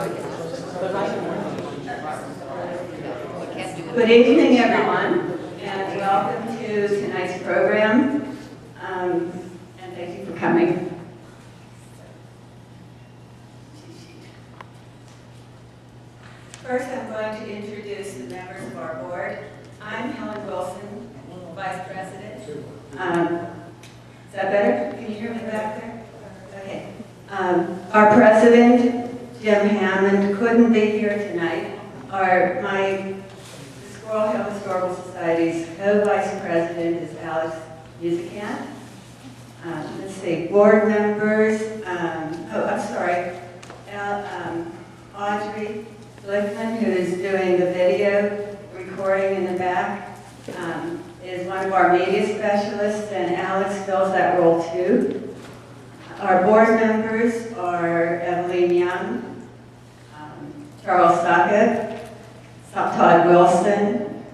Good evening, everyone, and welcome to tonight's program, and thank you for coming. First, I'm going to introduce the members of our board. I'm Helen Wilson, Vice President. Is that better? Can you hear me back there? Okay. Our President, Jim Hammond, couldn't be here tonight. My Squirrel Hill Historical Society's co-vice president is Alex Musicant. Let's see, board members, Audrey Glickman, who is doing the video recording in the back, is one of our media specialists, and Alex fills that role too. Our board members are Evelyn Young, Charles Saka, Todd Wilson,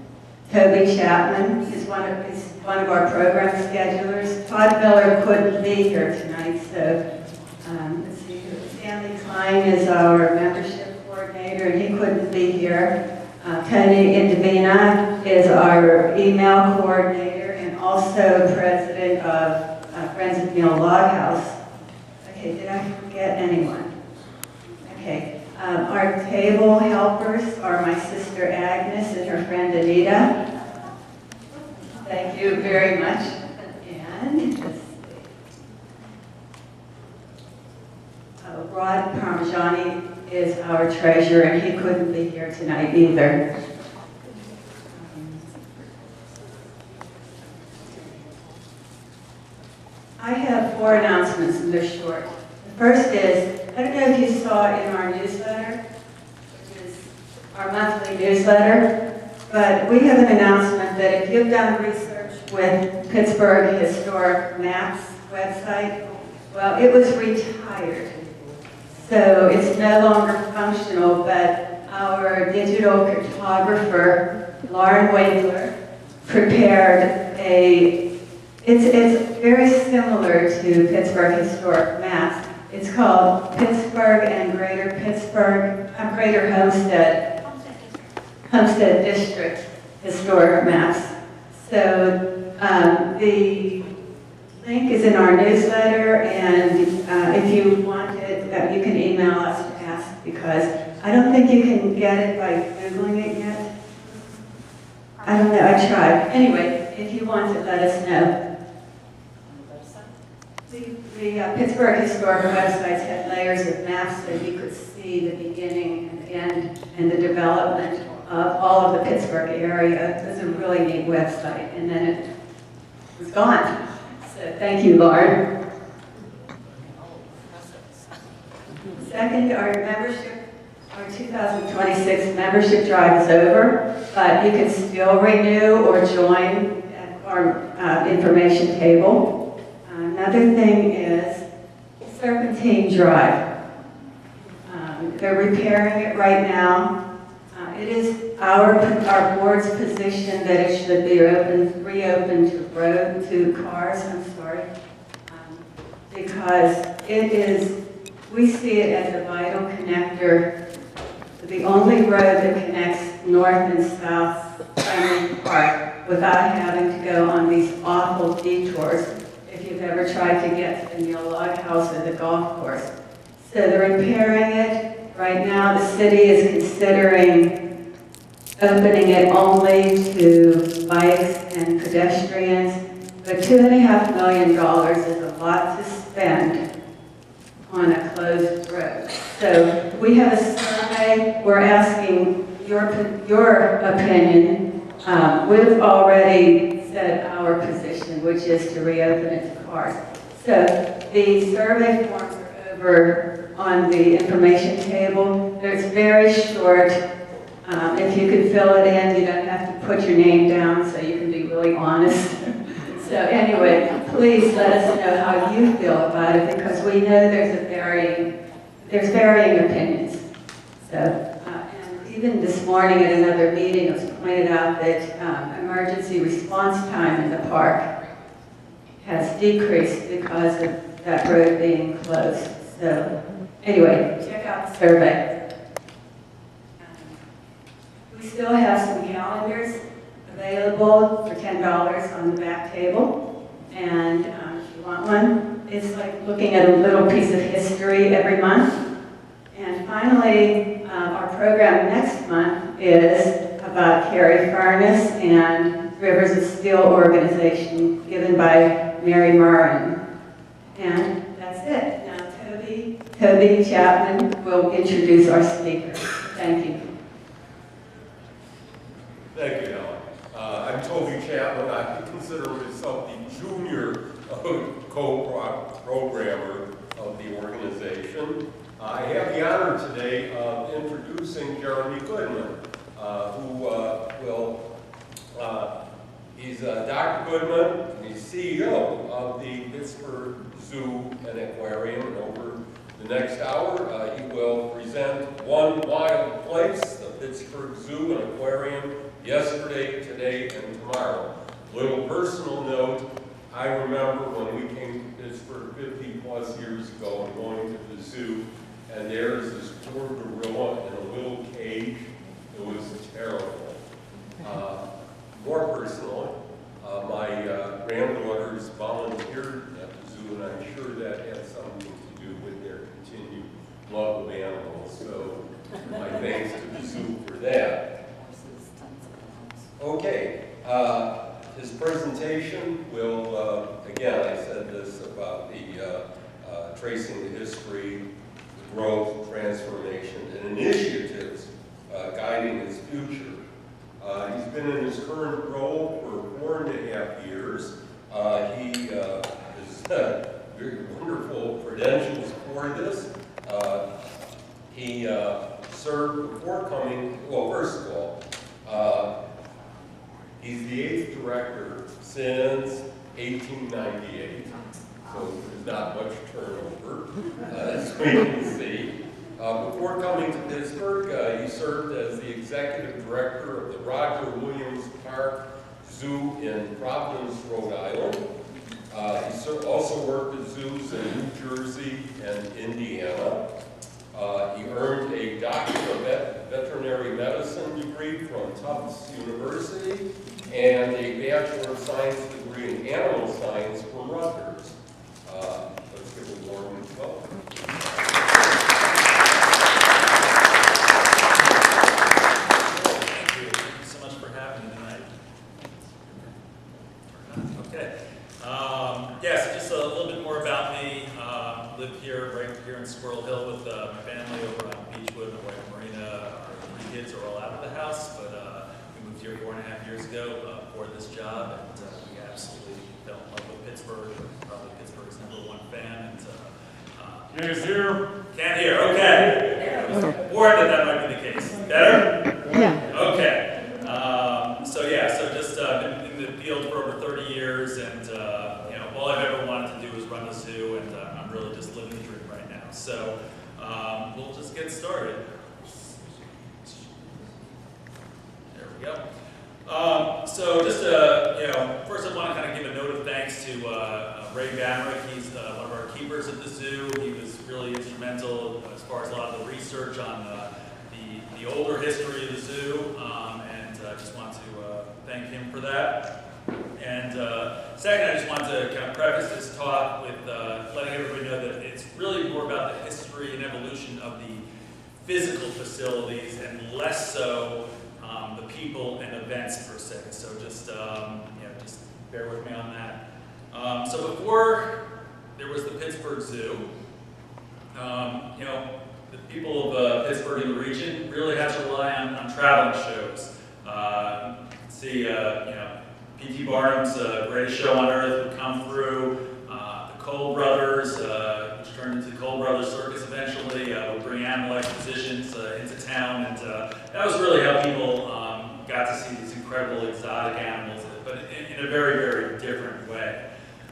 Toby Chapman is one of our program schedulers. Todd Miller couldn't be here tonight, so let's see. Stanley Klein is our membership coordinator, and he couldn't be here. Tony Indivina is our email coordinator and also president of Friends of Neil Loghouse. Okay, did I forget anyone? Okay. Our table helpers are my sister Agnes and her friend Anita. Thank you very much. And let's see. Rod Parmigiani is our treasurer, and he couldn't be here tonight either. I have 4 announcements, and they're short. The first is, I don't know if you saw in our newsletter, which is our monthly newsletter, but we have an announcement that if you've done research with Pittsburgh Historic Maps website, well, it was retired. So it's no longer functional, but our digital cartographer, Lauren Wagler, prepared it's very similar to Pittsburgh Historic Maps. It's called Pittsburgh and Greater Homestead District Historic Maps. So the link is in our newsletter, and if you want it, you can email us to ask, because I don't think you can get it by Googling it yet. I don't know, I tried. Anyway, if you want it, let us know. The Pittsburgh Historic websites had layers of maps so you could see the beginning and end and the development of all of the Pittsburgh area. It was a really neat website, and then it was gone. So thank you, Lauren. Second, our 2026 membership drive is over, but you can still renew or join at our information table. Another thing is Serpentine Drive. They're repairing it right now. It is our board's position that it should be reopened to cars, because we see it as a vital connector, the only road that connects north and south Friendly Park without having to go on these awful detours if you've ever tried to get to the Neil Log House or the golf course. So they're repairing it. Right now the city is considering opening it only to bikes and pedestrians, but $2.5 million is a lot to spend on a closed road. So we have a survey. We're asking your opinion. We've already said our position, which is to reopen it to cars. So the survey forms are over on the information table. It's very short. If you could fill it in, you don't have to put your name down, so you can be really honest. So anyway, please let us know how you feel about it, because we know there's varying opinions. So, and even this morning at another meeting, it was pointed out that emergency response time in the park has decreased because of that road being closed. So anyway, check out the survey. still have some calendars available for $10 on the back table. And if you want one, it's like looking at a little piece of history every month. And finally, our program next month is about Carrie Furness and Rivers of Steel organization given by Mary Murrin. And that's it. Now Toby Chapman will introduce our speakers. Thank you. Thank you, Ellen. I'm Toby Chapman. I consider myself the junior co-programmer of the organization. I have the honor today of introducing Jeremy Goodman, he's Dr. Goodman, and he's CEO of the Pittsburgh Zoo and Aquarium. And over the next hour, he will present One Wild Place, the Pittsburgh Zoo and Aquarium Yesterday, Today, and Tomorrow. Little personal note, I remember when we came to Pittsburgh 50 plus years ago and going to the zoo, and there's this poor gorilla in a little cage. It was terrible. More personally, my granddaughters volunteered at the zoo, and I'm sure that had something to do with their continued love of animals. So my thanks to the zoo for that. Okay, his presentation will, again, I said this about the tracing the history, the growth, transformation, and initiatives guiding his future. He's been in his current role for 4.5 years. He has very wonderful credentials for this. He served before coming, well, first of all, he's the 8th director since 1898, so there's not much turnover, as we can see. Before coming to Pittsburgh, he served as the executive director of the Roger Williams Park Zoo in Providence, Rhode Island. He also worked at zoos in New Jersey and Indiana. He earned a Doctor of Veterinary Medicine degree from Tufts University and a Bachelor of Science degree in Animal Science from Rutgers. Let's give a warm welcome. So just a little bit more about me. Live here, right here in Squirrel Hill with my family over on Beechwood. My wife Marina, our 3 kids are all out of the house, but we moved here 4.5 years ago for this job, and we absolutely fell in love with Pittsburgh. We're probably Pittsburgh's #1 fan. And You guys hear? can't hear. Okay. I was worried that might be the case. Better? Yeah. Okay. So just been in the field for over 30 years, and all I've ever wanted to do is run the zoo, and I'm really just living the dream right now. So we'll just get started. There we go. So just first I want to kind of give a note of thanks to Ray Bamrick. He's one of our keepers at the zoo. He was really instrumental as far as a lot of the research on the older history of the zoo, and I just want to thank him for that. And second, I just want to kind of preface this talk with letting everybody know that it's really more about the history and evolution of the physical facilities and less so the people and events per se. So just just bear with me on that. So before there was the Pittsburgh Zoo, the people of Pittsburgh and the region really had to rely on traveling shows. See, P.T. Barnum's Greatest Show on Earth would come through. The Cole Brothers, which turned into the Cole Brothers Circus eventually, would bring animal expositions into town, and that was really how people got to see these incredible exotic animals, but in a very, very different way.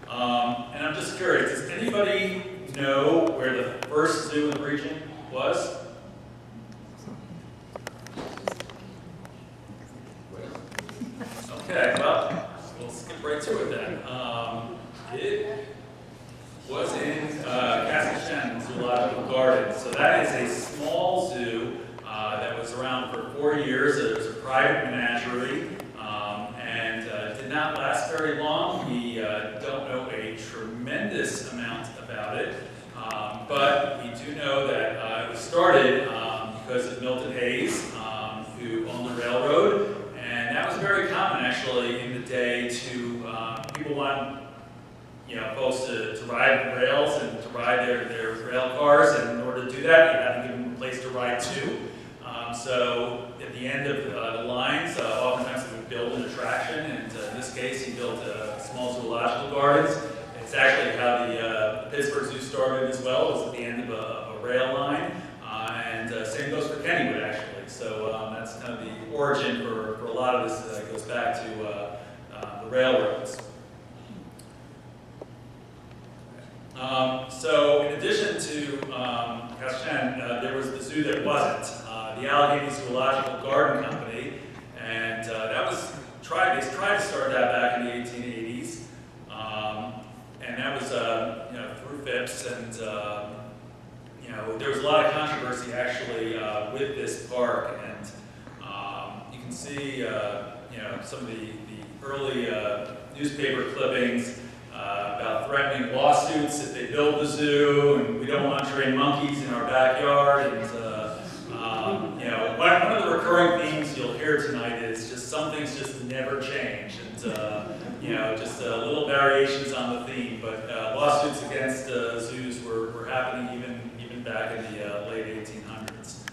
And I'm just curious, does anybody know where the first zoo in the region was? Okay, well, we'll skip right to it then. It was in Castletown Zoological Gardens. So that is a small zoo that was around for 4 years. It was a private menagerie, and did not last very long. We don't know a tremendous amount about it, but we do know that it was started because of Milton Hayes, who owned the railroad, and that was very common actually in the day to people want folks to ride rails and to ride their rail cars, and in order to do that, you have to give them a place to ride to. So at the end of the lines, oftentimes they would build an attraction, and in this case, he built small zoological gardens. It's actually how the Pittsburgh Zoo started as well. It was at the end of a rail line, and same goes for Kennywood actually. So that's kind of the origin for a lot of this. Goes back to the railroads. So in addition to Caschan, there was the zoo that wasn't, the Allegheny Zoological Garden Company, and that was they tried to start that back in the 1880s, and that was through Phipps, and there was a lot of controversy actually with this park, and you can see some of the early newspaper clippings about threatening lawsuits if they build the zoo, and we don't want to train monkeys in our backyard. And one of the recurring themes you'll hear tonight is just some things just never change, and just little variations on the theme. But lawsuits against zoos were happening even back in the late 1800s.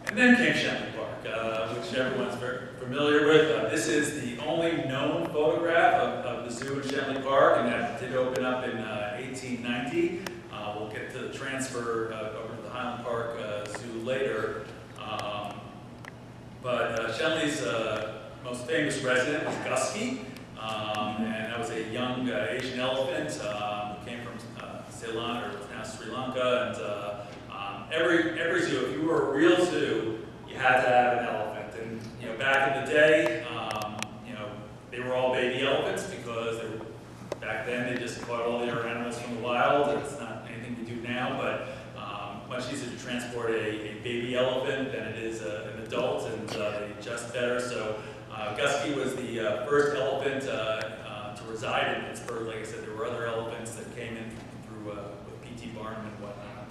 And then came Shenley Park, which everyone's very familiar with. This is the only known photograph of the zoo in Shenley Park, and that did open up in 1890. We'll get to the transfer over to the Highland Park Zoo later. But Shenley's most famous resident was Gusky, and that was a young Asian elephant who came from Ceylon, or now Sri Lanka. And every zoo, if you were a real zoo, you had to have an elephant. And back in the day, they were all baby elephants because back then they just caught all the other animals from the wild. It's not anything we do now, but much easier to transport a baby elephant than it is an adult, and they adjust better. So Gusky was the first elephant to reside in Pittsburgh. Like I said, there were other elephants that came in through with P.T. Barnum and whatnot.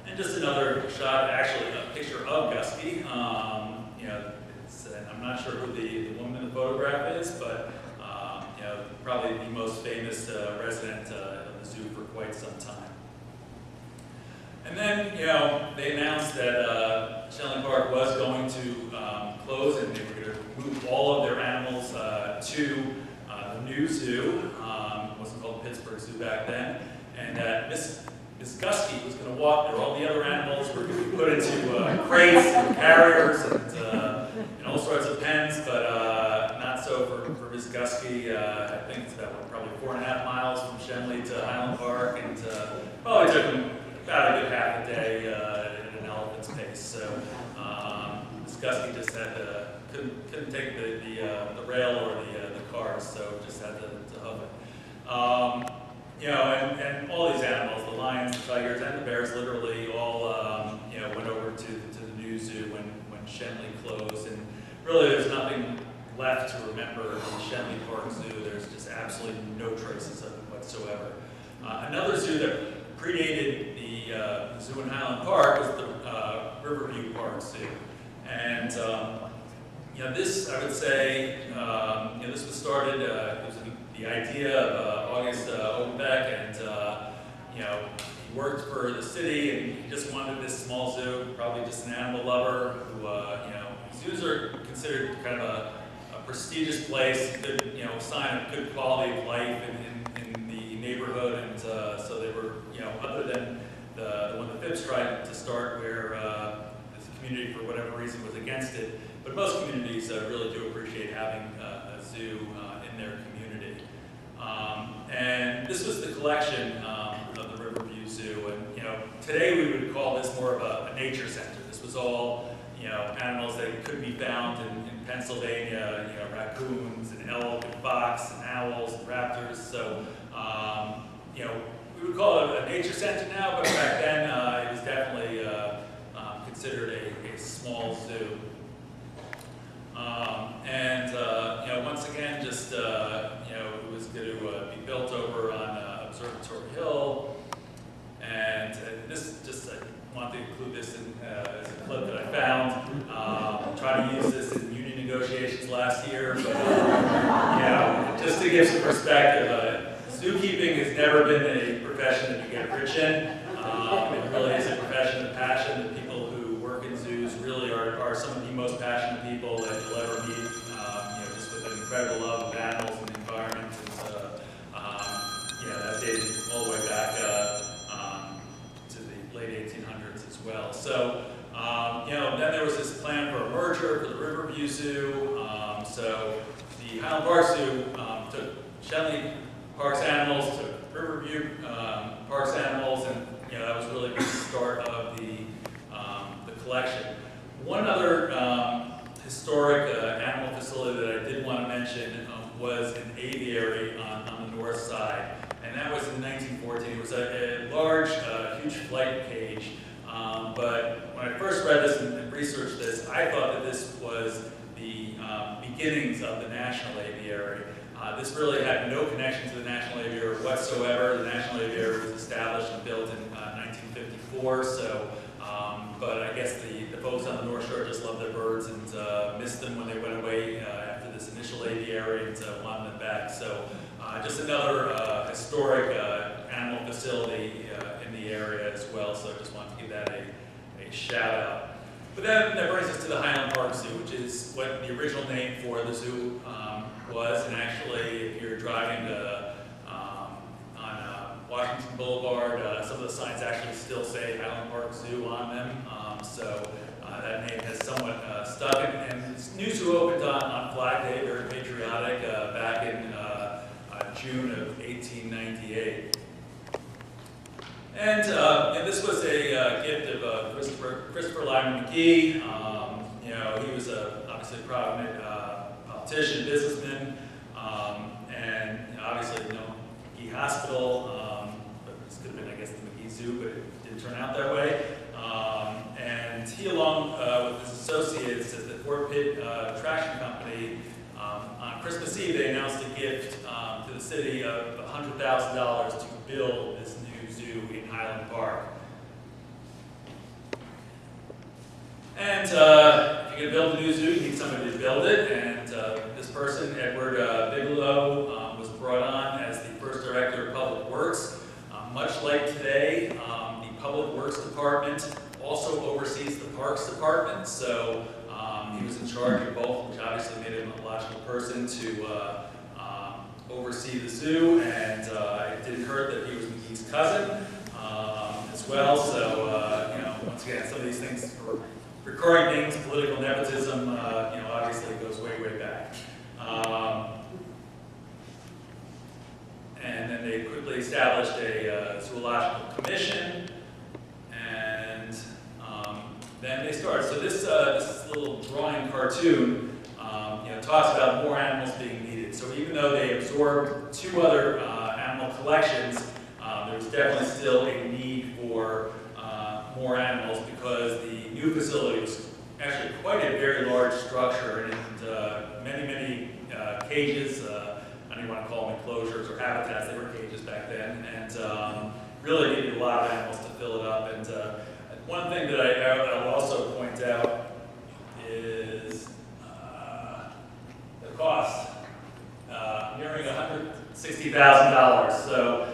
And just another shot, actually a picture of Gusky. I'm not sure who the woman in the photograph is, but probably the most famous resident of the zoo for quite some time. And then, they announced that Shenley Park was going to close, and they were going to move all of their animals to the new zoo. It wasn't called the Pittsburgh Zoo back then, and that Miss Gusky was going to walk there. All the other animals were going to be put into crates and carriers and all sorts of pens, but not so for Miss Gusky. I think it's about probably 4.5 miles from Shenley to Highland Park, and probably took him about a good half a day at an elephant's pace. So Miss Gusky just couldn't take the rail or the cars, so just had to hoof it. And all these animals, the lions, the tigers, and the bears, literally all went over to the new zoo when Shenley closed. And really, there's nothing left to remember of the Shenley Park Zoo. There's just absolutely no traces of it whatsoever. Another zoo that predated the zoo in Highland Park was the Riverview Park Zoo. And this, I would say, this was started, it was the idea of August Obenbeck, and he worked for the city, and he just wanted this small zoo, probably just an animal lover who, zoos are considered kind of a prestigious place, good, sign of good quality of life in the neighborhood, and so they were, other than the one that Phipps tried to start, where the community, for whatever reason, was against it. But most communities really do appreciate having a zoo in their community. And this was the collection of the Riverview Zoo. And today we would call this more of a nature center. This was all animals that could be found in Pennsylvania. Raccoons and elk and fox and owls and raptors. So we would call it a nature center now, but back then it was definitely considered a small zoo. Once again, just, it was going to be built over on Observatory Hill. And this, just, I wanted to include this as a clip that I found. Tried to use this in union negotiations last year, but, just to give some perspective, zookeeping has never been a profession that you get rich in. It really is a profession of passion. The people who work in zoos really are some of the most passionate people that you'll ever meet. Just with an incredible love of animals and the environment. That dated all the way back to the late 1800s as well. So, then there was this plan for a merger for the Riverview Zoo. So the Highland Park Zoo took Shenley Park's animals, took Riverview Park's animals, and that was really the start of the collection. One other historic animal facility that I did want to mention was an aviary on the north side, and that was in 1914. It was a large, huge flight cage, but when I first read this and researched this, I thought that this was the beginnings of the National Aviary. This really had no connection to the National Aviary whatsoever. The National Aviary was established and built in 1954, so, but I guess the folks on the North Shore just loved their birds and missed them when they went away after this initial aviary and wanted them back. So just another historic animal facility in the area as well, so I just wanted to give that a shout out. But then that brings us to the Highland Park Zoo, which is what the original name for the zoo was. And actually, if you're driving on Washington Boulevard, some of the signs actually still say Highland Park Zoo on them. So that name has somewhat stuck. And this new zoo opened on Flag Day, very patriotic, back in June of 1898. And this was a gift of Christopher Lyman McGee. He was obviously a prominent politician, businessman, and obviously, McGee Hospital. But this could have been, I guess, the McGee Zoo, but it didn't turn out that way. And he, along with his associates at the Fort Pitt Traction Company, on Christmas Eve, they announced a gift to the city of $100,000 to build this new zoo in Highland Park. And if you're going to build a new zoo, you need somebody to build it. And this person, Edward Bigelow, was brought on as the first director of Public Works. Much like today, the Public Works Department also oversees the Parks Department. So he was in charge of both, which obviously made him a logical person to oversee the zoo. And it didn't hurt that he was McGee's cousin as well. So, once again, some of these things are recurring things, political nepotism, obviously goes way, way back. And then they quickly established a zoological commission, and then they started. So this little drawing cartoon, talks about more animals being needed. So even though they absorbed 2 other animal collections, there's definitely still a need for more animals because the new facility was actually quite a very large structure and many cages. I don't even want to call them enclosures or habitats. They were cages back then, and really needed a lot of animals to fill it up. And one thing that I'll also point out is the cost, nearing $160,000. So,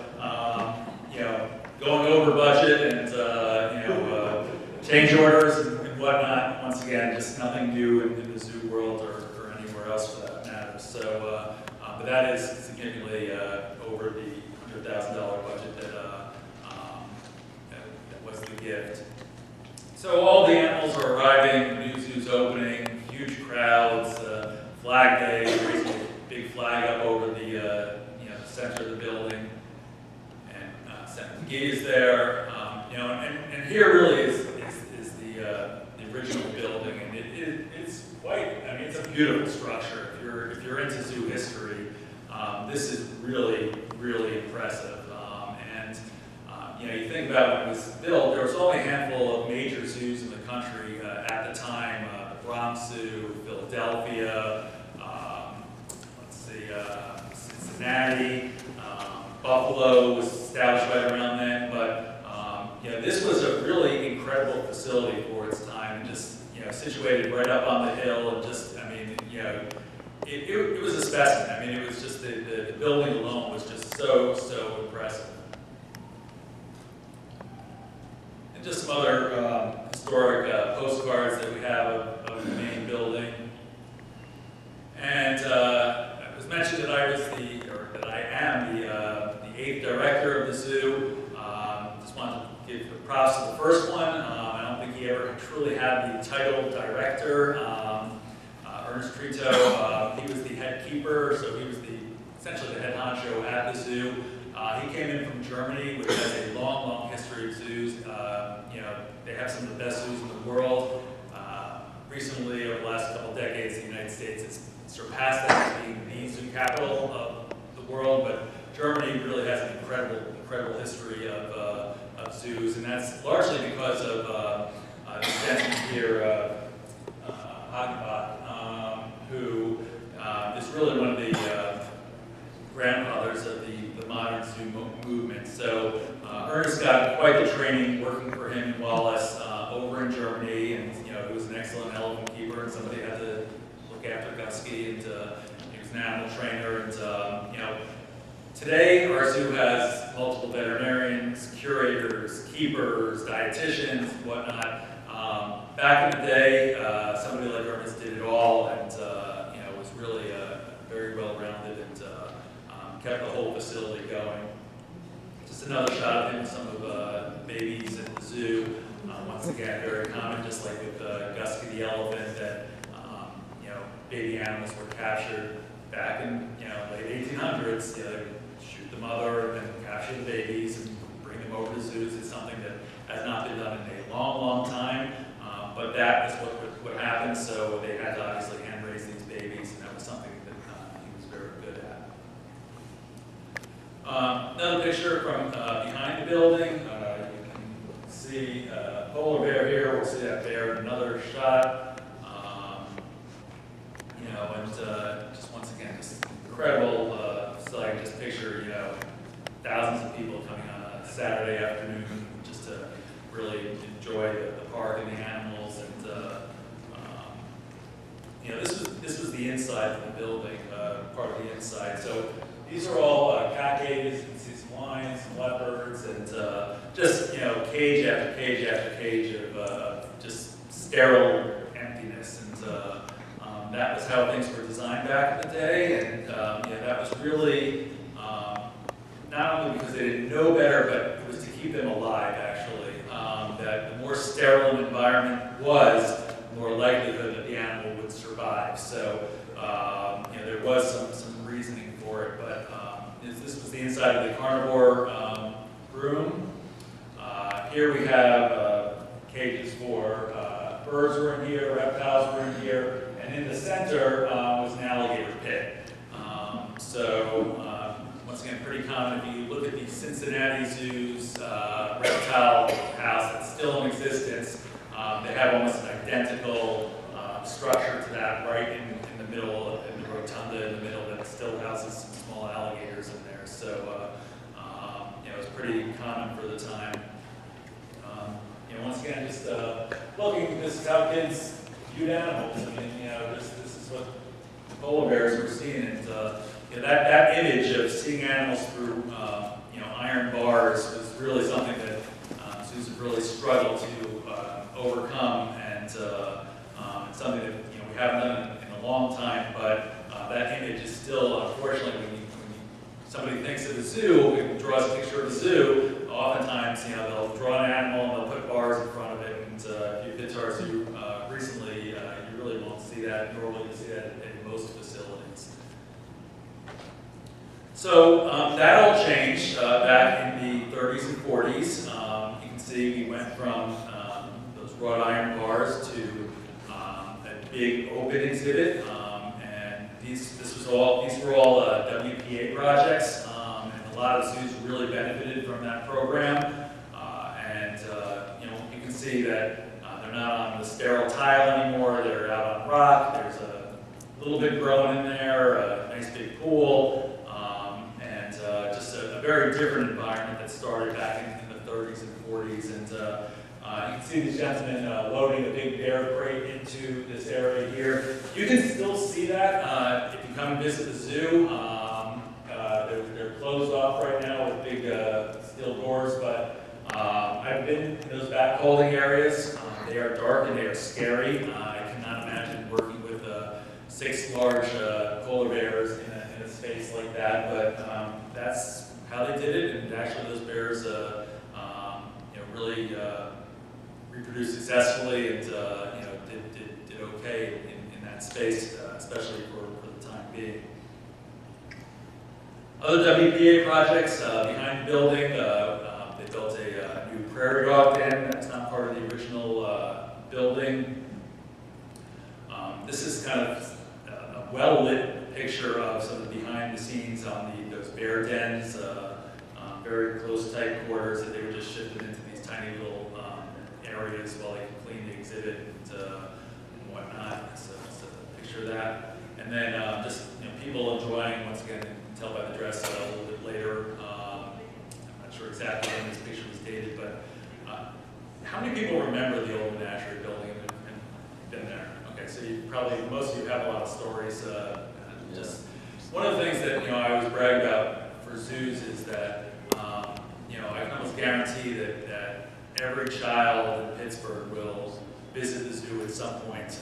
going over budget and change orders and whatnot. Once again, just nothing new in the zoo world or anywhere else for that matter. So, but that is significantly over the $100,000 budget that was the gift. So all the animals are arriving, the new zoo's opening, huge crowds, Flag Day, raising a big flag up over the center of the building, and Senator McGee is there, and here really is the original building, and it's quite, it's a beautiful structure. If you're into zoo history, this is really, really impressive. You think about when it was built, there was only a handful of major zoos in the country at the time. Zoo, Philadelphia, Cincinnati, Buffalo was established right around then, but this was a really incredible facility for its time, and just situated right up on the hill, and just it was a specimen. I mean, it was just the building alone was just so impressive. And just some other historic postcards that we have of the main building. And it was mentioned that I am the 8th director of the zoo. Just wanted to give the props to the first one. I don't think he ever truly had the title director. Ernest Trito, he was the head keeper, so he was essentially the head honcho at the zoo. He came in from Germany, which has a long history of zoos. They have some of the best zoos in the world. Recently, over the last couple of decades, the United States has surpassed that as being the zoo capital of the world, but Germany really has an incredible history of zoos, and that's largely because of the gentleman here, Hagenbach, who is really one of the grandfathers of the modern zoo movement. So Ernest got quite the training working for him in Wallace over in Germany, and he was an excellent elephant keeper, and somebody had to look after Gusky, and he was an animal trainer, and today our zoo has multiple veterinarians, curators, keepers, dietitians, and whatnot. Back in the day, somebody like Ernest did it all, and was really very well-rounded, and kept the whole facility going. Just another shot of him with some of the babies at the zoo. Once again, very common, just like with Gusky the elephant, that baby animals were captured back in late 1800s. They would shoot the mother and then capture the babies and bring them over to zoos. It's something that has not been done in a long time, but that is what happened. So they had to obviously hand raise these babies, and that was something that he was very good at. Another picture from behind the building. You can see a polar bear here. We'll see that bear in another shot. And just once again, just incredible sight. Just picture, thousands of people coming on a Saturday afternoon just to really enjoy the park and the animals. And this was the inside of the building, part of the inside. So these are all cat cages. You can see some lions, some leopards, and just cage after cage after cage of just sterile emptiness. And that was how things were designed back in the day, and that was really not only because they didn't know better, but it was to keep them alive, actually. That the more sterile an environment was, the more likelihood that the animal would survive. So there was some reasoning for it, but this was the inside of the carnivore room. Here we have cages for birds were in here, reptiles were in here, and in the center was an alligator pit. Once again, pretty common. If you look at the Cincinnati Zoo's reptile house that's still in existence, they have almost an identical structure to that right in the middle, in the rotunda in the middle, that still houses some small alligators in there. So it was pretty common for the time. Once again, just looking, this is how kids viewed animals. I mean, this is what polar bears were seeing, and that image of seeing animals through iron bars was really something that zoos have really struggled to overcome, and it's something that we haven't done in a long time. But that image is still, unfortunately, when somebody thinks of a zoo and draws a picture of a zoo, oftentimes they'll draw an animal and they'll put bars in front of it. And if you've been to our zoo recently, you really won't see that, nor will you see that in most facilities. So that all changed back in the 30s and 40s. You can see we went from those wrought iron bars to a big open exhibit, and these were all WPA projects, and a lot of zoos really benefited from that program. You can see that they're they're not on the sterile tile anymore, they're out on rock, there's a little bit growing in there, a nice big pool, and just a very different environment that started back in the 30s and 40s. And you can see these gentlemen loading a big bear crate into this area here. You can still see that if you come and visit the zoo. They're closed off right now with big steel doors, but I've been in those back holding areas. They are dark and they are scary. I cannot imagine working with 6 large polar bears in a space like that, but that's how they did it. And actually, those bears, really reproduced successfully and did okay in that space, especially for the time being. Other WPA projects behind the building, they built a new prairie dog den. That's not part of the original building. This is kind of a well-lit picture of some of the behind the scenes on those bear dens, very close, tight quarters that they were just shifted into these tiny little areas while they could clean the exhibit and whatnot. So it's a picture of that. And then just people enjoying, once again, tell by the dress a little bit later. I'm not sure exactly when this picture was dated, but how many people remember the old menagerie building and been there? Okay, so you probably, most of you have a lot of stories. Just one of the things that I always brag about for zoos is that I can almost guarantee that every child in Pittsburgh will visit the zoo at some point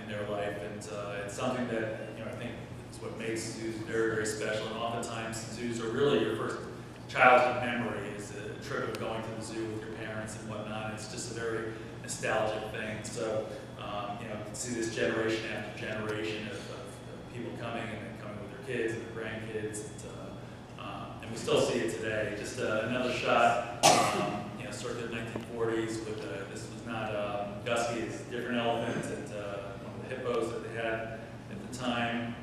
in their life, and it's something that I think is what makes zoos very, very special. And oftentimes, zoos are really your first childhood memory, is a trip of going to the zoo with your parents and whatnot. It's just a very nostalgic thing. So you can see this generation after generation of people coming and then coming with their kids and their grandkids, and we still see it today. Just another shot. Circa 1940s with this was not Gusky, it's a different elephant, and one of the hippos that they had at the time.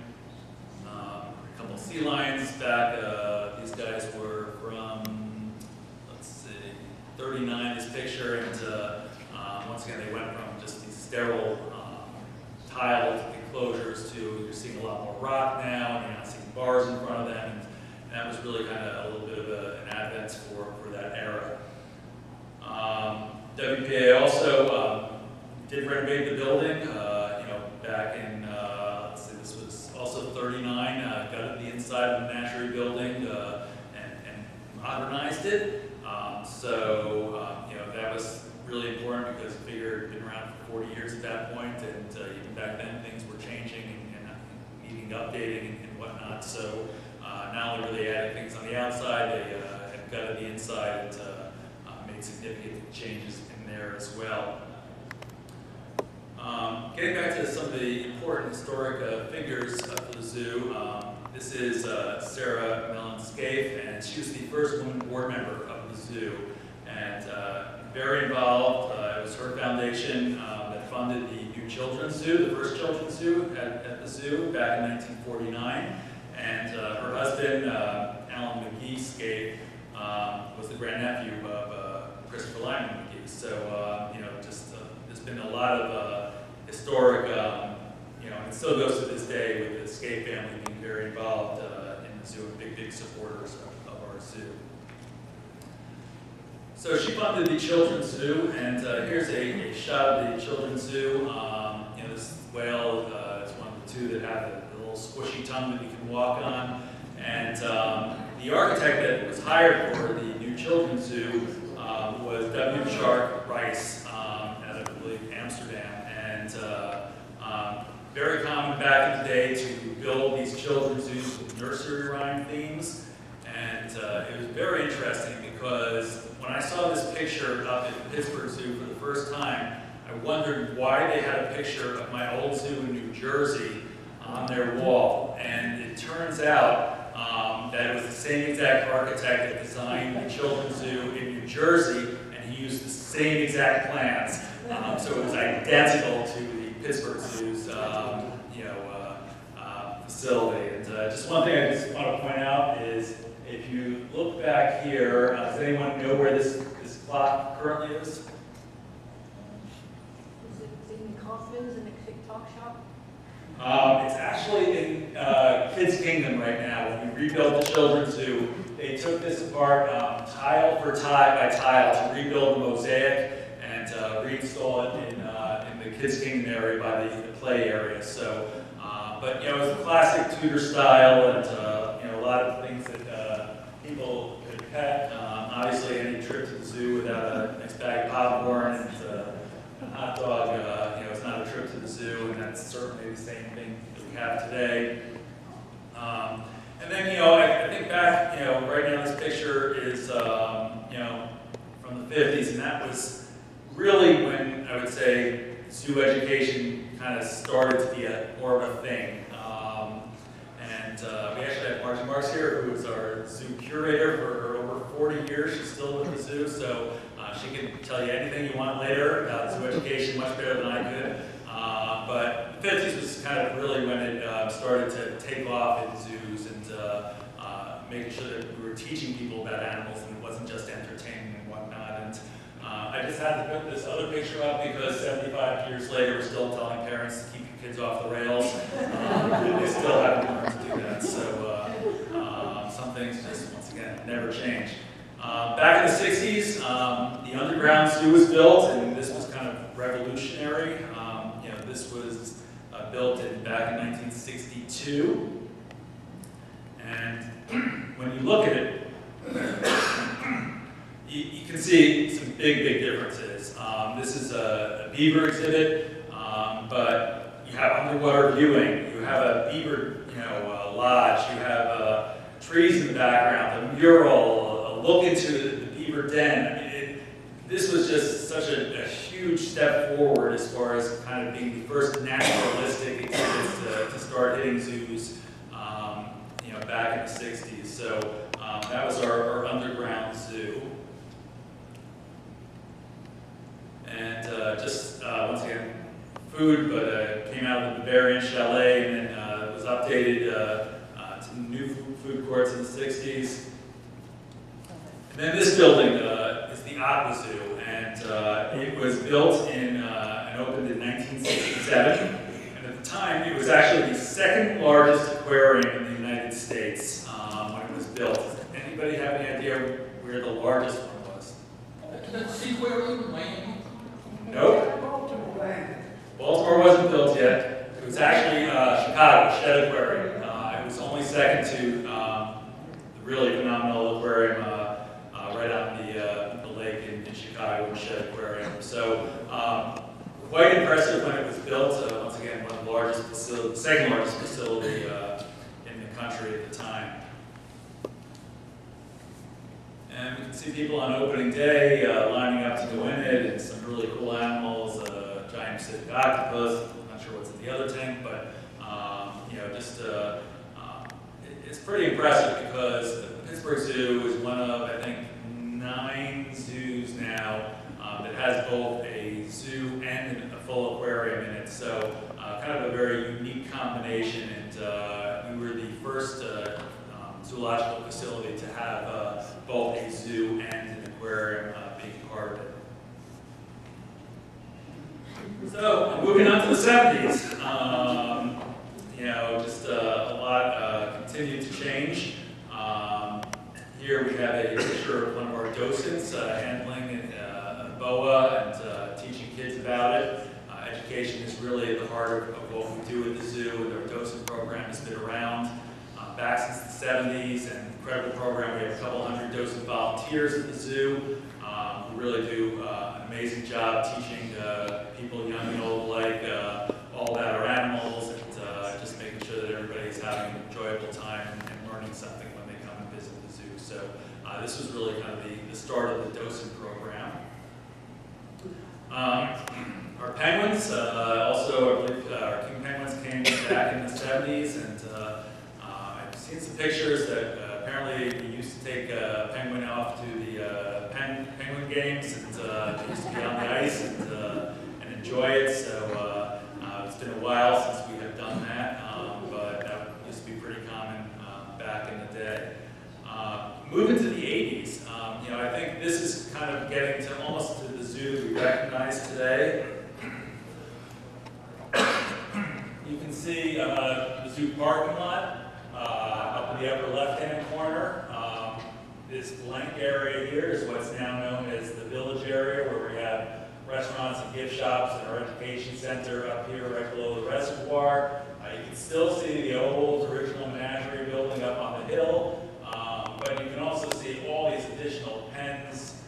A couple of sea lions back. These guys were from, let's see, 39, this picture, and once again they went from just these sterile tiled enclosures to you're seeing a lot more rock now, and you're not seeing bars in front of them, and that was really kind of a little bit of an advent for that era. WPA also did renovate the building, back in, let's see, this was also 39, gutted the inside of the menagerie building and modernized it. That was really important because Figure had been around for 40 years at that point, and even back then things were changing and needing updating and whatnot. So not only were they adding things on the outside, they had gutted the inside and made significant changes in there as well. Getting back to some of the important historic figures for the zoo, this is Sarah Mellon Scaife, and she was the first woman board member of the zoo, and very involved. It was her foundation that funded the new children's zoo, the first children's zoo at the zoo back in 1949, and her husband, Alan McGee Scaife, was the grandnephew of Christopher Lyman McGee. So, there's been a lot of historic, and it still goes to this day with the Scaife family being very involved in the zoo and big supporters of our zoo. So she funded the children's zoo, and here's a shot of the children's zoo. This whale is one of the two that have the little squishy tongue that you can walk on. And the architect that was hired for the new children's zoo was W. Shark Rice out of, I believe, Amsterdam. And very common back in the day to build these children's zoos with nursery rhyme themes. And it was very interesting because when I saw this picture up at the Pittsburgh Zoo for the first time, I wondered why they had a picture of my old zoo in New Jersey on their wall. And it turns out that it was the same exact architect that designed the children's zoo in New Jersey, and he used the same exact plans. So it was identical to the Pittsburgh Zoo's facility. And just one thing I just want to point out is, if you look back here, does anyone know where this clock currently is? Hoffman's in the TikTok shop? It's actually in Kids Kingdom right now. When we rebuilt the Children's Zoo, they took this apart tile for tile by tile to rebuild the mosaic and reinstall it in the Kids Kingdom area by the play area. So, but you know, it's a classic Tudor style, and you know, a lot of things that people could pet. Obviously, any trip to the zoo without a nice bag of popcorn and a hot dog, you know, it's not a trip to the zoo, and that's certainly the same thing that we have today. And then, you know, I think back, you know, right now this picture is, you know, from the 50s, and that was really when I would say zoo education kind of started to be more of a thing. We actually have Margie Marks here, who is our zoo curator for over 40 years. She's still with the zoo, so she can tell you anything you want later about zoo education much better than I could. But the 50s was kind of really when it started to take off in zoos and making sure that we were teaching people about animals and it wasn't just entertaining and whatnot. And I just had to put this other picture up because 75 years later, we're still telling parents to keep your kids off the rails. They still haven't learned to do that. So some things just, once again, never change. Back in the 60s, the underground zoo was built, and this was kind of revolutionary. You know, this was built back in 1962. And when you look at it, you can see some big differences. This is a beaver exhibit, but you have underwater viewing. You have a beaver, you know, lodge. You have trees in the background, a mural, a look into the beaver den. I mean, this was just such a huge step forward as far as kind of being the first naturalistic exhibits to start hitting zoos, you know, back in the 60s. So that was our underground zoo. And just, once again, food, but came out of the Bavarian Chalet and then was updated to new food courts in the 60s. And then this building is the Aqua Zoo, and it was built in and opened in 1967. And at the time, it was actually the second largest aquarium in the United States when it was built. Does anybody have any idea where the largest one was? Nope. Baltimore wasn't built yet. It was actually Chicago, Shedd Aquarium. It was only second to the really phenomenal aquarium right on the lake in Chicago, Shedd Aquarium. So quite impressive when it was built. Once again, one of the largest facility, second largest facility in the country at the time. And we can see people on opening day lining up to go in it, and some really cool animals, giant Pacific octopus. I'm not sure what's in the other tank, but you know, just it's pretty impressive because the Pittsburgh Zoo is one of, I think, 9 zoos now that has both a zoo and a full aquarium in it. So kind of a very unique combination, and we were the first zoological facility to have both a zoo and an aquarium being part of it. So, moving on to the 70s, you know, just a lot continued to change. Here we have a picture of one of our docents handling a boa and teaching kids about it. Education is really at the heart of what we do at the zoo, and our docent program has been around back since the 70s, and incredible program. We have a couple hundred docent volunteers at the zoo who really do an amazing job teaching people, young and old alike, all about our animals, and just making sure that everybody's having an enjoyable time and learning something when they come and visit the zoo. So this was really kind of the start of the docent program. Our penguins, also I believe our king penguins came back in the 70s, and I've seen some pictures that apparently we used to take a penguin off to the penguin games, and they used to be on the ice and enjoy it. So it's been a while since we have done that, but that used to be pretty common back in the day. Moving to the 80s, you know, I think this is kind of getting to almost to the zoo we recognize today. see the zoo parking lot up in the upper left-hand corner. This blank area here is what's now known as the village area, where we have restaurants and gift shops and our education center up here right below the reservoir. You can still see the old original menagerie building up on the hill, but you can also see all these additional pens,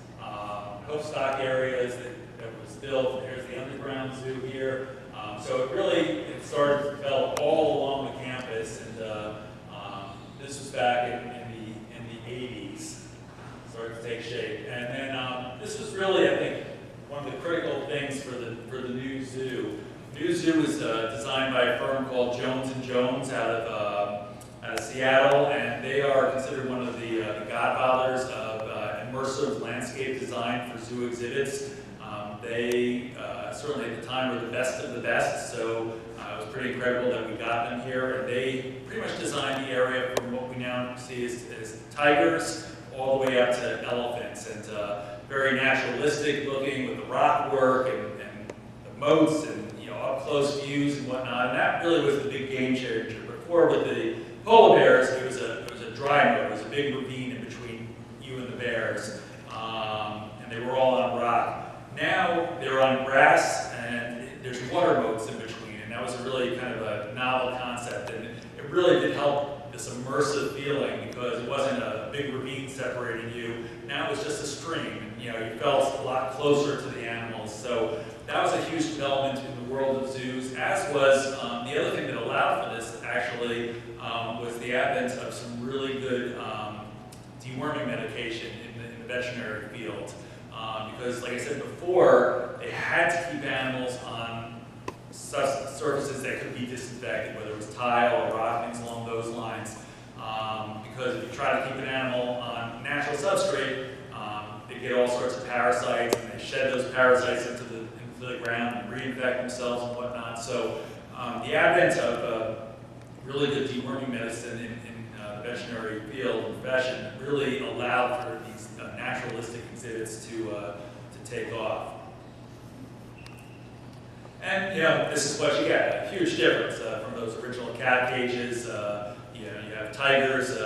hoofstock areas that was built. There's the underground zoo here. So it started to develop all along the campus, and this was back in the 80s, started to take shape. And then this was really, I think, one of the critical things for the new zoo. The new zoo was designed by a firm called Jones & Jones out of Seattle, and they are considered one of the godfathers of immersive landscape design for zoo exhibits. They certainly at the time were the best of the best, so it was pretty incredible that we got them here. And they pretty much designed the area from what we now see as tigers all the way up to elephants, and very naturalistic looking with the rock work and the moats and up close views and whatnot. And that really was the big game changer. Before with the polar bears, it was a dry moat. It was a big ravine in between you and the bears, and they were all on rock. Now they're on grass, and there's water moats in between, and that was a really kind of a novel concept, and it really did help this immersive feeling because it wasn't a big ravine separating you. Now it was just a stream, and you felt a lot closer to the animals. So that was a huge development in the world of zoos, as was the other thing that allowed for this actually was the advent of some really good deworming medication in the veterinary field. Because, like I said before, they had to keep animals on surfaces that could be disinfected, whether it was tile or rock, things along those lines. Because if you try to keep an animal on natural substrate, they get all sorts of parasites, and they shed those parasites into the ground and reinfect themselves and whatnot. So the advent of really good deworming medicine in the veterinary field and profession really allowed for these naturalistic exhibits to take off. And this is what you get, a huge difference from those original cat cages. You have tigers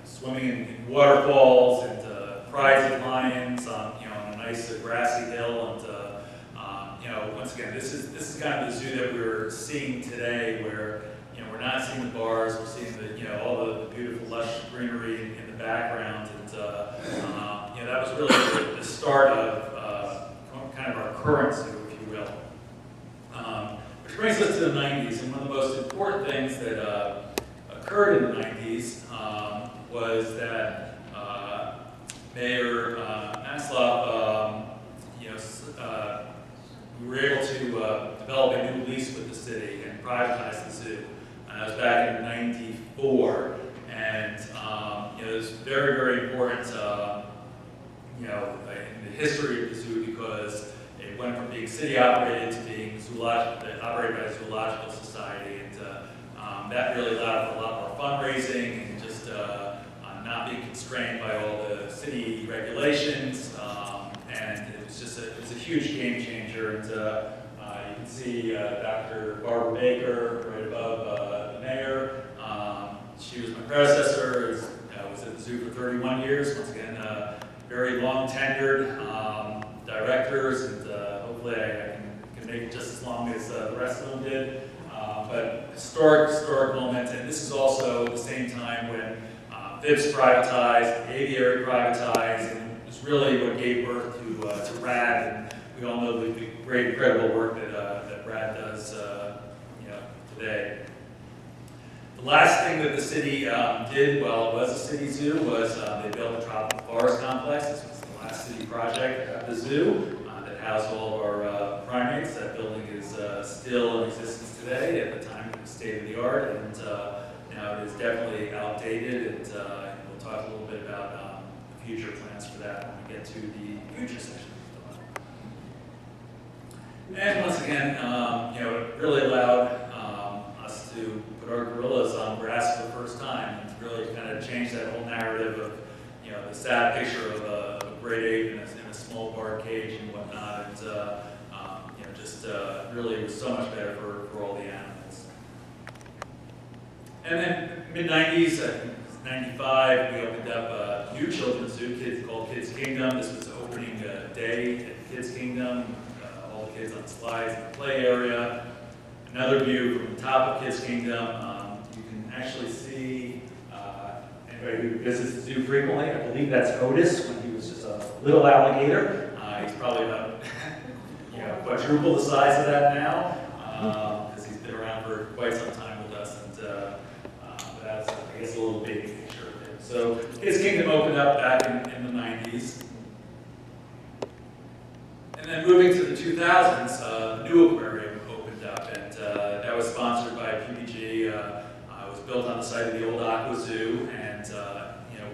swimming in waterfalls, and prides of lions on a nice grassy hill. And once again, this is kind of the zoo that we're seeing today, where we're not seeing the bars, we're seeing all the beautiful lush greenery in the background, and that was really the start of kind of our current zoo, if you will. Which brings us to the 90s, and one of the most important things that occurred in the 90s was that Mayor Maslow, we were able to develop a new lease with the city and privatize the zoo. And that was back in '94, and it was very, very important, in the history of the zoo, because it went from being city operated to being operated by a zoological society, and that really allowed for a lot more fundraising and just not being constrained by all the city regulations, and it was a huge game changer. And you can see Dr. Barbara Baker right above the mayor. She was my predecessor. Was at the zoo for 31 years. Once again, very long tenured directors, and hopefully I can make it just as long as the rest of them did. But historic moment, and this is also the same time when Phipps privatized, the aviary privatized, and it was really what gave birth to RAD, and we all know the great, incredible work that RAD does today. The last thing that the city did while it was a city zoo was they built a tropical forest complex. This was the last city project at the zoo that housed all of our primates. That building is still in existence today. At the time, it was state of the art, and now it is definitely outdated. And we'll talk a little bit about the future plans for that when we get to the future section. And once again, it really allowed us to put our gorillas on grass for the first time, and really kind of change that whole narrative of, the sad picture of a great ape in a small barred cage and whatnot. And just really was so much better for all the animals. And then mid-90s, I think it was 95, we opened up a new children's zoo called Kids Kingdom. This was opening day at Kids Kingdom. All the kids on slides in the play area. Another view from the top of Kids Kingdom. You can actually see anybody who visits the zoo frequently. I believe that's Otis when he was just a little alligator. He's probably about quadruple the size of that now, because he's been around for quite some time with us, and that's, I guess, a little baby picture of him. So Kids Kingdom opened up back in the 90s. And then moving to the 2000s, the new aquarium opened up, and that was sponsored by PPG. It was built on the site of the old Aqua Zoo, and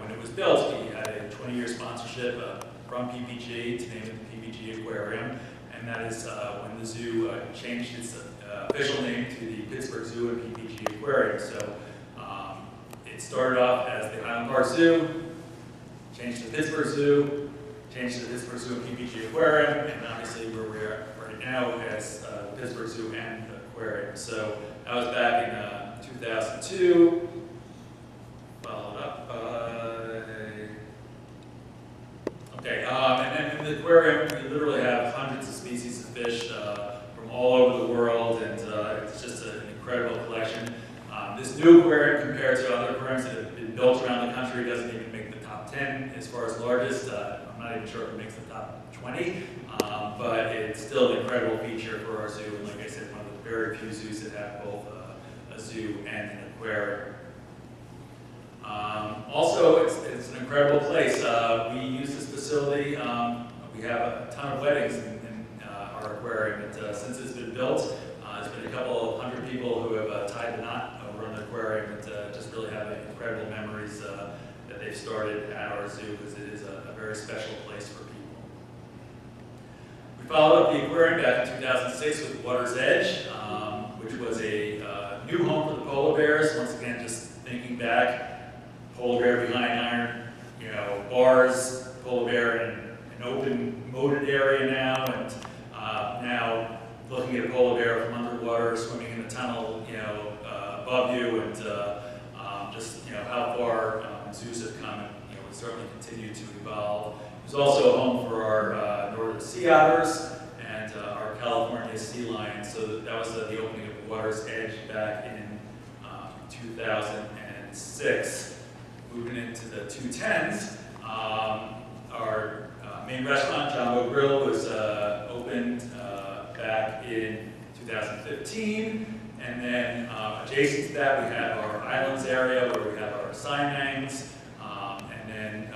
when it was built, we had a 20-year sponsorship from PPG to name it the PPG Aquarium, and that is when the zoo changed its official name to the Pittsburgh Zoo and PPG Aquarium. So it started off as the Highland Park Zoo, changed to the Pittsburgh Zoo, changed to the Pittsburgh Zoo and PPG Aquarium, and obviously where we're at right now as the Pittsburgh Zoo and Aquarium. So that was back in 2002. Followed up by... Okay, and then in the aquarium, we literally have hundreds of species of fish from all over the world, and it's just an incredible collection. This new aquarium, compared to other aquariums that have been built around the country, doesn't even make the top 10 as far as largest. I'm not even sure if it makes the top 20, but it's still an incredible feature for our zoo, and like I said, one of the very few zoos that have both a zoo and an aquarium. Also, it's an incredible place. We use this facility. We have a ton of weddings in our aquarium. Since it's been built, there's been a couple of hundred people who have tied the knot over in the aquarium, and just really have incredible memories that they've started at our zoo, because it is a very special place for people. We followed up the aquarium back in 2006 with Water's Edge, which was a new home for the polar bears. Once again, just thinking back, polar bear behind iron, bars, polar bear in an open moated area now, and now looking at a polar bear from underwater, swimming in a tunnel, above you, and just how far zoos have come, and we certainly continue to evolve. There's also a home for our northern sea otters and our California sea lions. So that was the opening of Water's Edge back in 2006. Moving into the 2010s, our main restaurant, Jumbo Grill, was opened back in 2015. And then adjacent to that, we have our islands area where we have our Simangs. And then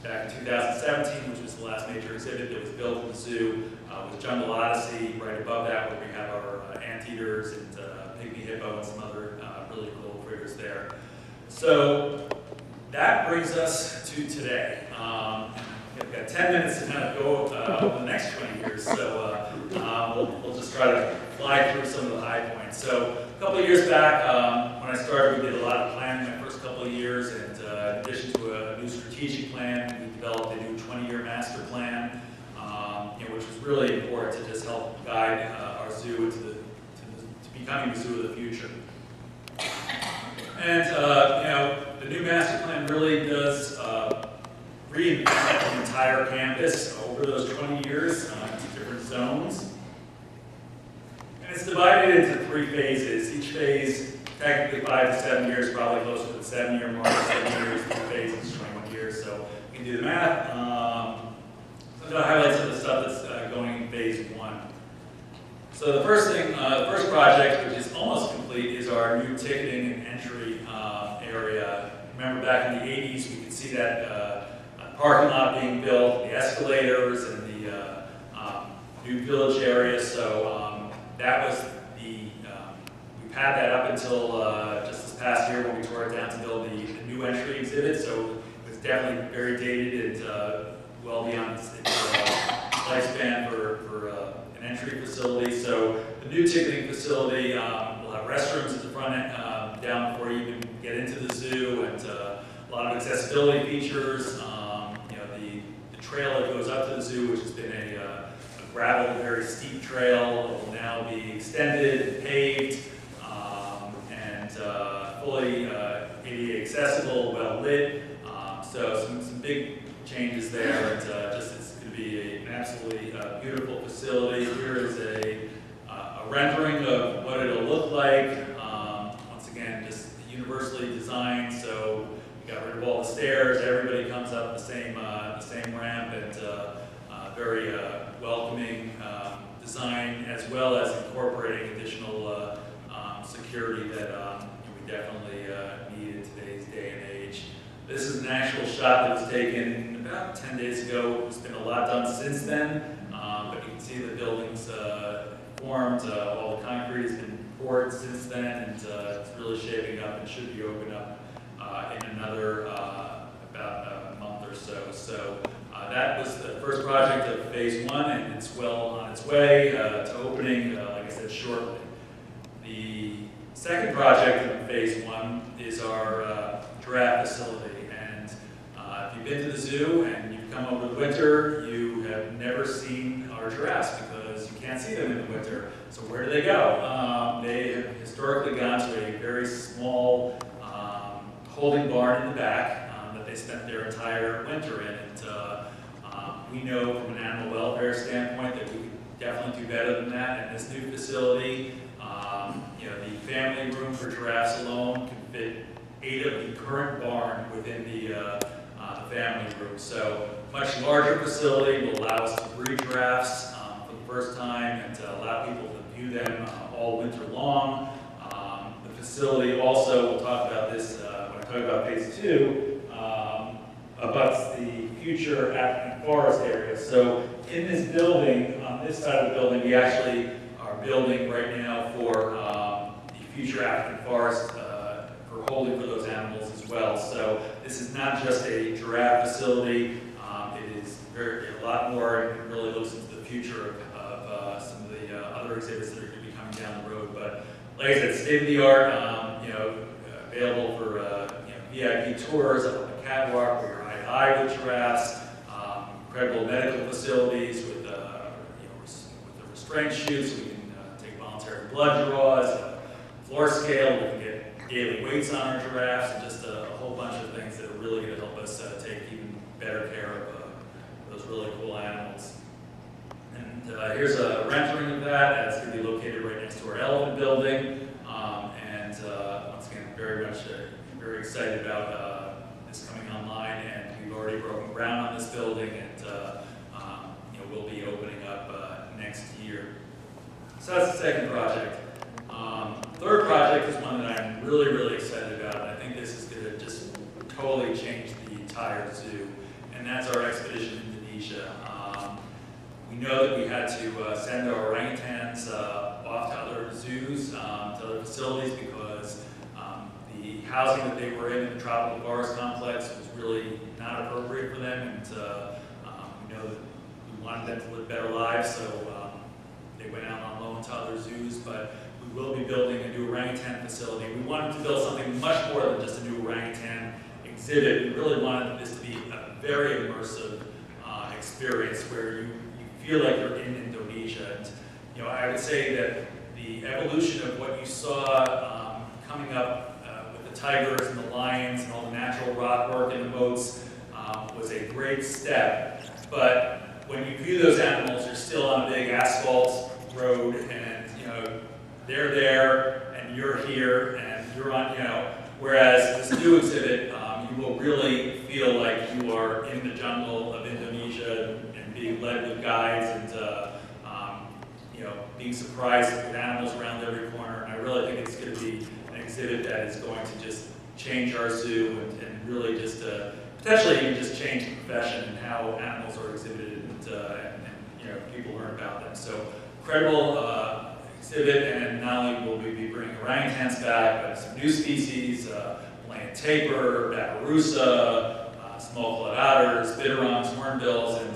back in 2017, which was the last major exhibit that was built in the zoo, was Jungle Odyssey. Right above that, where we have our anteaters and pygmy hippo and some other really cool critters there. So that brings us to today. We've got 10 minutes to kind of go over the next 20 years, so we'll just try to fly through some of the high points. So a couple of years back, when I started, we did a lot of planning my first couple of years, and in addition to a new strategic plan, we developed a new 20-year master plan, which was really important to just help guide our zoo to becoming the zoo of the future. And the new master plan really does reinvent the entire campus over those 20 years into different zones. And it's divided into 3 phases. Each phase, technically 5 to 7 years, probably closer to the 7-year mark. 7 years, 3 phases, 21 years. So you can do the math. So I'm going to highlight some of the stuff that's going in phase 1. So the first thing, the first project, which is almost complete, is our new ticketing and entry area. Remember back in the 80s, we could see that parking lot being built, the escalators, and the new village area. So that was we've had that up until just this past year when we tore it down to build the new entry exhibit. So it's definitely very dated and well beyond its lifespan for an entry facility. So the new ticketing facility will have restrooms at the front end, down before you even get into the zoo, and a lot of accessibility features. The trail that goes up to the zoo, which has been a gravel, very steep trail, will now be extended and paved, and fully ADA accessible, well lit. So some big changes there. It's going to be an absolutely beautiful facility. Here is a rendering of what it'll look like. Once again, just universally designed. So we got rid of all the stairs. Everybody comes up the same ramp, and very welcoming design, as well as incorporating additional security that we definitely need in today's day and age. This is an actual shot that was taken about 10 days ago. There's been a lot done since then, but you can see the building's formed. All the concrete has been poured since then, and it's really shaping up and should be open up in another about a month or so. So that was the first project of phase 1, and it's well on its way to opening, like I said, shortly. The second project in phase 1 is our giraffe facility. And if you've been to the zoo and you've come over the winter, you have never seen our giraffes because you can't see them in the winter. So where do they go? They have historically gone to a very small holding barn in the back that they spent their entire winter in. And we know from an animal welfare standpoint that we could definitely do better than that. And this new facility, the family room for giraffes alone can fit 8 of the current barn within the family room. So much larger facility will allow us to breed giraffes for the first time and to allow people to view them all winter long. The facility also, we'll talk about this when I talk about phase 2, abuts the future African forest area. So in this building, on this side of the building, we actually are building right now for the future African forest for holding for those animals as well. So this is not just a giraffe facility. It is a lot more, and it really looks into the future of some of the other exhibits that are going to be coming down the road. But like I said, state of the art, available for VIP tours up on the catwalk where you're eye-to-eye with giraffes, incredible medical facilities with the restraint chutes. We can take voluntary blood draws, floor scale. We can get daily weights on our giraffes, and just a whole bunch of things that are really going to help us take even better care of those really cool animals. And here's a rendering of that. It's going to be located right next to our elephant building. And once again, very excited about this coming online. And we've already broken ground on this building, and we'll be opening up next year. So that's the second project. Third project is one that I'm really, really excited about. And I think this is going to just totally change the entire zoo, and that's our expedition in Indonesia. We know that we had to send our orangutans off to other zoos, to other facilities, because the housing that they were in the tropical forest complex was really not appropriate for them, and we know that we wanted them to live better lives, so they went out on loan to other zoos. But we will be building a new orangutan facility. We wanted to build something much more than just a new orangutan exhibit. We really wanted this to be a very immersive experience where you feel like you're in Indonesia. And I would say that the evolution of what you saw coming up with the tigers and the lions and all the natural rock work in the moats was a great step. But when you view those animals, you're still on a big asphalt road, and they're there and you're here and you're on, whereas this new exhibit, you will really feel like you are in the jungle of Indonesia and being led with guides and being surprised with animals around every corner. And I really think it's going to be an exhibit that is going to just change our zoo and really just potentially even just change the profession and how animals are exhibited and people learn about them. So incredible exhibit, and not only will we be bringing orangutans back, but some new species, land tapir, babirusa, small-clawed otters, bitterons, hornbills, and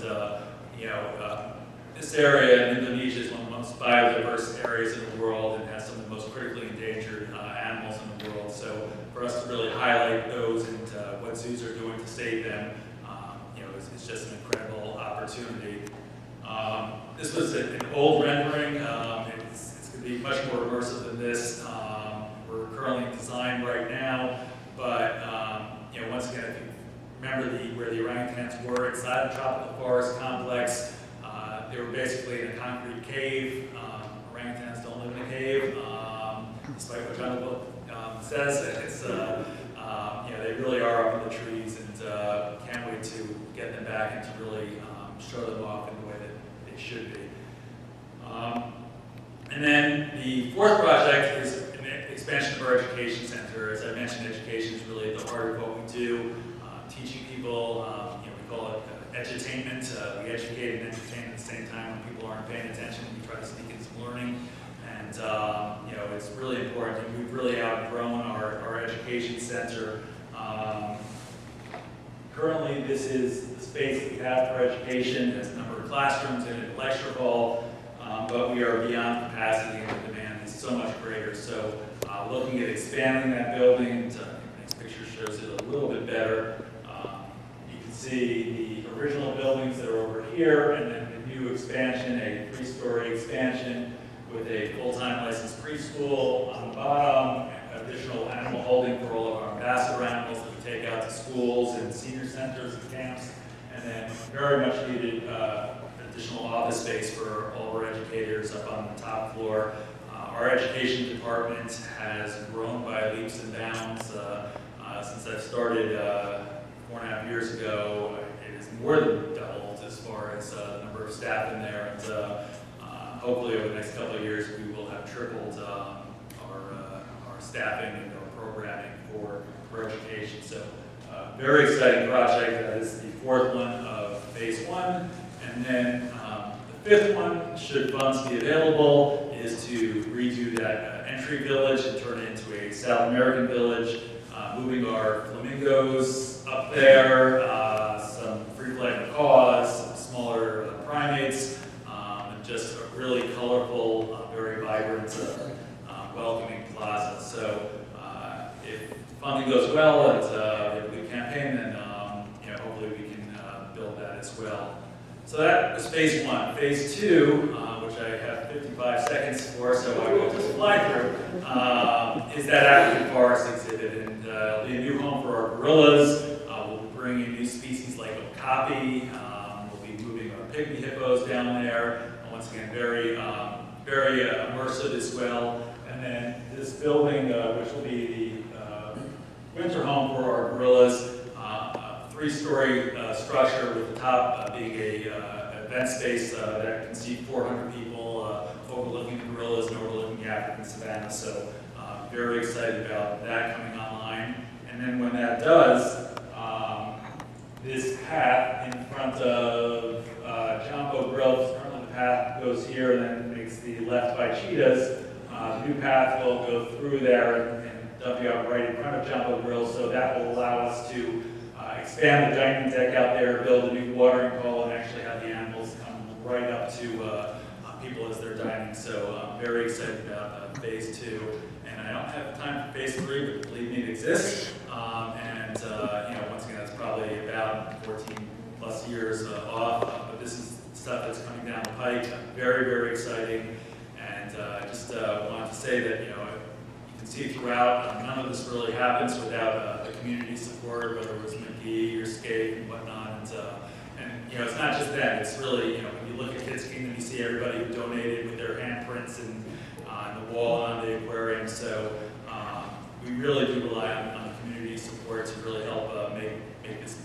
this area in Indonesia is one of the most biodiverse areas in the world and has some of the most critically endangered animals in the world. So for us to really highlight those and what zoos are doing to save them, it's just an incredible opportunity. This was an old rendering. It's going to be much more immersive than this. We're currently in design right now. remember where the orangutans were inside the tropical forest complex. They were basically in a concrete cave. Orangutans don't live in a cave, despite what John Book says. It's they really are up in the trees, and can't wait to get them back and to really show them off in the way that they should be. And then the fourth project is an expansion of our education center. As I mentioned, education is really at the heart of what we do. Teaching people, we call it edutainment. We educate and entertain at the same time. When people aren't paying attention, we try to sneak in some learning. And it's really important. And we've really outgrown our education center. Currently, this is the space that we have for education. It has a number of classrooms in it, a lecture hall. But we are beyond capacity and the demand is so much greater. So looking at expanding that building, and, the next picture shows it a little bit better. You can see the original buildings that are over here, and then the new expansion, a 3-story expansion with a full-time licensed preschool on the bottom, additional animal holding for all of our ambassador animals that we take out to schools and senior centers and camps, and then very much needed additional office space for all of our educators up on the top floor. Our education department has grown by leaps and bounds. Since I started 4.5 years ago, it has more than doubled as far as the number of staff in there. And hopefully over the next couple of years, we will have tripled our staffing and our programming for education. So very exciting project. This is the fourth one of phase 1. And then the fifth one, should funds be available, is to redo that entry village and turn it into a South American village, moving our flamingos up there, some free-flying macaws, some smaller primates, and just a really colorful, very vibrant, welcoming plaza. So if funding goes well and we have a good campaign, then hopefully we can build that as well. So that was phase 1. Phase 2, which I have 55 seconds for, so I will just fly through, is that African forest exhibit. And it'll be a new home for our gorillas. We'll be bringing new species like okapi. We'll be moving our pygmy hippos down there. Once again, very immersive as well. And then this building, which will be the winter home for our gorillas, 3-story structure with the top being a event space that can seat 400 people, overlooking the gorillas and overlooking the African savanna. So very excited about that coming online. And then when that does, this path in front of Jumbo Grill, currently the path goes here and then makes the left by cheetahs. The new path will go through there and dump you out right in front of Jumbo Grill. So that will allow us to expand the dining deck out there, build a new watering hole, and actually have the animals come right up to people as they're dining. So I'm very excited about phase 2. And I don't have time for phase 3, but believe me, it exists. Once again, that's probably about 14 plus years off. But this is stuff that's coming down the pike. Very, very exciting. And just wanted to say that, you can see throughout, none of this really happens without the community support, whether it was McGee or Scape and whatnot. And it's not just them. It's really, when you look at Kids Kingdom, you see everybody who donated with their handprints and on the wall on the aquarium. So we really do rely on community support to really help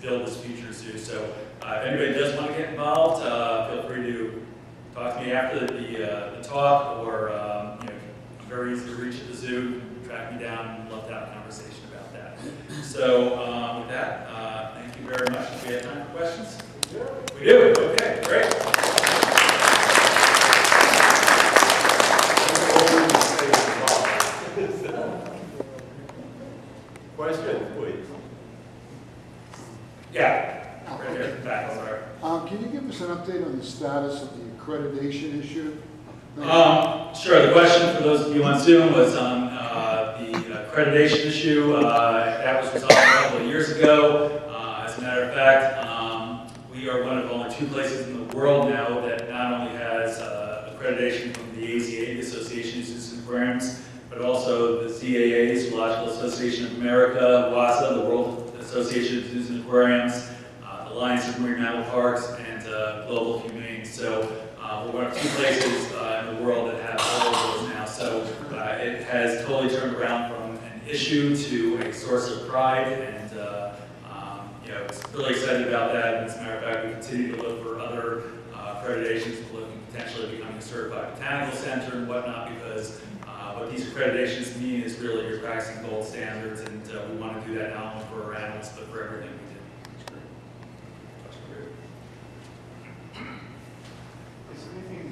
build this future zoo. So if anybody does want to get involved, feel free to talk to me after the talk, or I'm very easy to reach at the zoo. Track me down, and love to have a conversation about that. So with that, thank you very much. Do we have time for questions? We do. Okay, great. Question, please. Yeah, right here in the back. Sorry. Can you give us an update on the status of the accreditation issue? Sure. The question for those of you on Zoom was on the accreditation issue. That was resolved a couple of years ago. As a matter of fact, we are one of only 2 places in the world now that not only has accreditation from the AZA, the Association of Zoos and Aquariums, but also the ZAA, Zoological Association of America, WASA, the World Association of Zoos and Aquariums, the Alliance of Marine Mammal Parks, and Global Humane. So we're one of 2 places in the world that have all of those now. So it has totally turned around from an issue to a source of pride, and it's really excited about that. And as a matter of fact, we continue to look for other accreditations, looking potentially becoming a certified botanical center and whatnot, because what these accreditations mean is really you're practicing gold standards, and we want to do that not only for our animals, but for everything we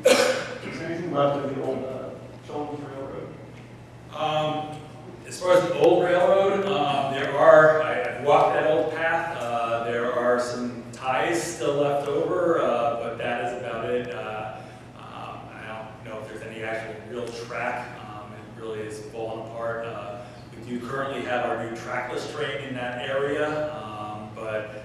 do. Is there anything left of the old Children's Railroad? As far as the old railroad, I've walked that old path. There are some ties still left over, but that is about it. I don't know if there's any actual real track. It really is falling apart. We do currently have our new trackless train in that area, but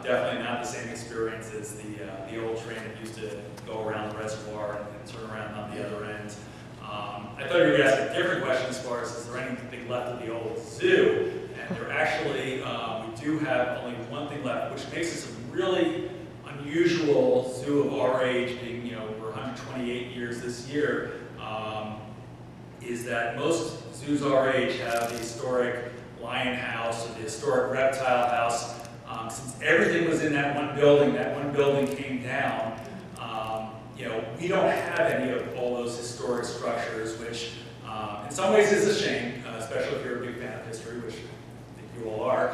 definitely not the same experience as the old train that used to go around the reservoir and turn around on the other end. I thought you were going to ask a different question as far as is there anything left of the old zoo? And there actually, we do have only one thing left, which makes this a really unusual zoo of our age, being we're 128 years this year, is that most zoos our age have the historic lion house or the historic reptile house. Since everything was in that one building came down, we don't have any of all those historic structures, which in some ways is a shame, especially if you're a big fan of history, which I think you all are.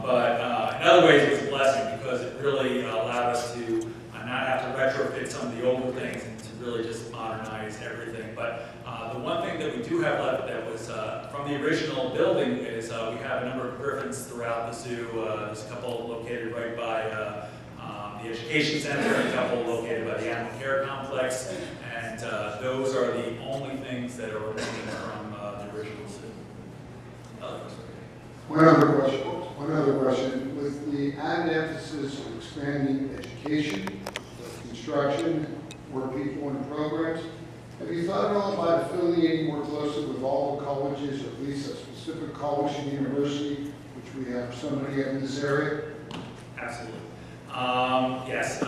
But in other ways, it was a blessing because it really allowed us to not have to retrofit some of the older things and to really just modernize everything. But the one thing that we do have left that was from the original building is we have a number of griffins throughout the zoo. There's a couple located right by the education center, and a couple located by the animal care complex, and those are the only things that are remaining from the original zoo. One other question. With the added emphasis of expanding education, construction, more people in programs, have you thought at all about affiliating more closely with all the colleges, or at least a specific college and university, which we have so many of in this area? Absolutely. Yes.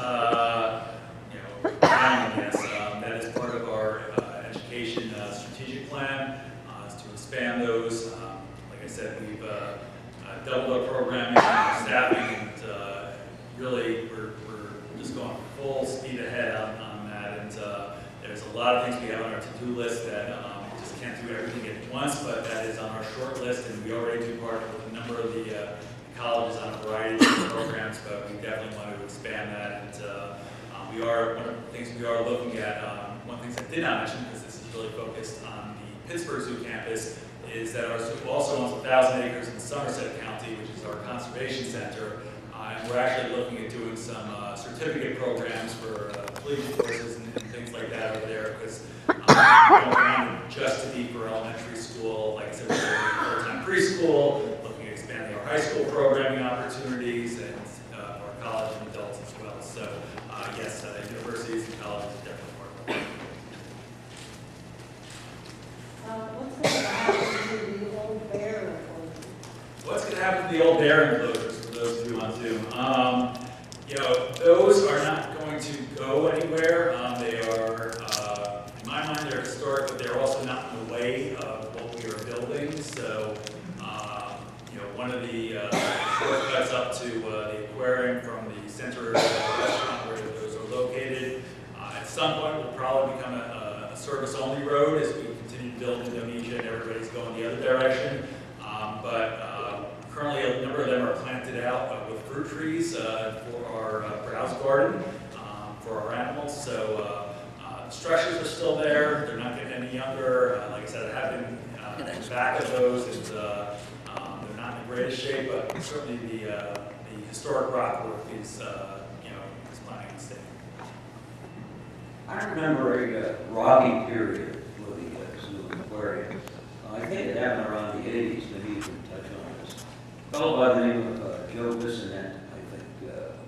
Yes. That is part of our education strategic plan, is to expand those. Like I said, we've doubled our programming, our staffing, and really we're just going full speed ahead on that. And there's a lot of things we have on our to-do list that we just can't do everything at once, but that is on our short list, and we already do partner with a number of the colleges on a variety of different programs, but we definitely want to expand that. And one of the things we are looking at, one of the things I did not mention, because this is really focused on the Pittsburgh Zoo campus, is that our zoo also owns 1,000 acres in Somerset County, which is our conservation center. And we're actually looking at doing some certificate programs for collegiate courses and things like that over there, because we don't want it just to be for elementary school. Like I said, we're doing full-time preschool, looking at expanding our high school programming opportunities, and our college and adults as well. So yes, universities and colleges are definitely part of that. What's going to happen to the old bear enclosure? What's going to happen to the old bear enclosures, for those of you on Zoom? Those are not going to go anywhere. They are, in my mind, they're historic, but they're also not in the way of what we are building. So, one of the shortcuts up to the aquarium from the center of the restaurant where those are located, at some point will probably become a service-only road as we continue to build Indonesia and everybody's going the other direction. But currently, a number of them are planted out with fruit trees for our browse garden for our animals. So the structures are still there. They're not getting any younger. Like I said, I have been in the back of those, and they're not in the greatest shape, but certainly the historic rock work is planning on staying. I remember a rocky period for the Zoo Aquarium. I think it happened around the 80s, maybe you can touch on this. A fellow by the name of Joe Bissonette, I think,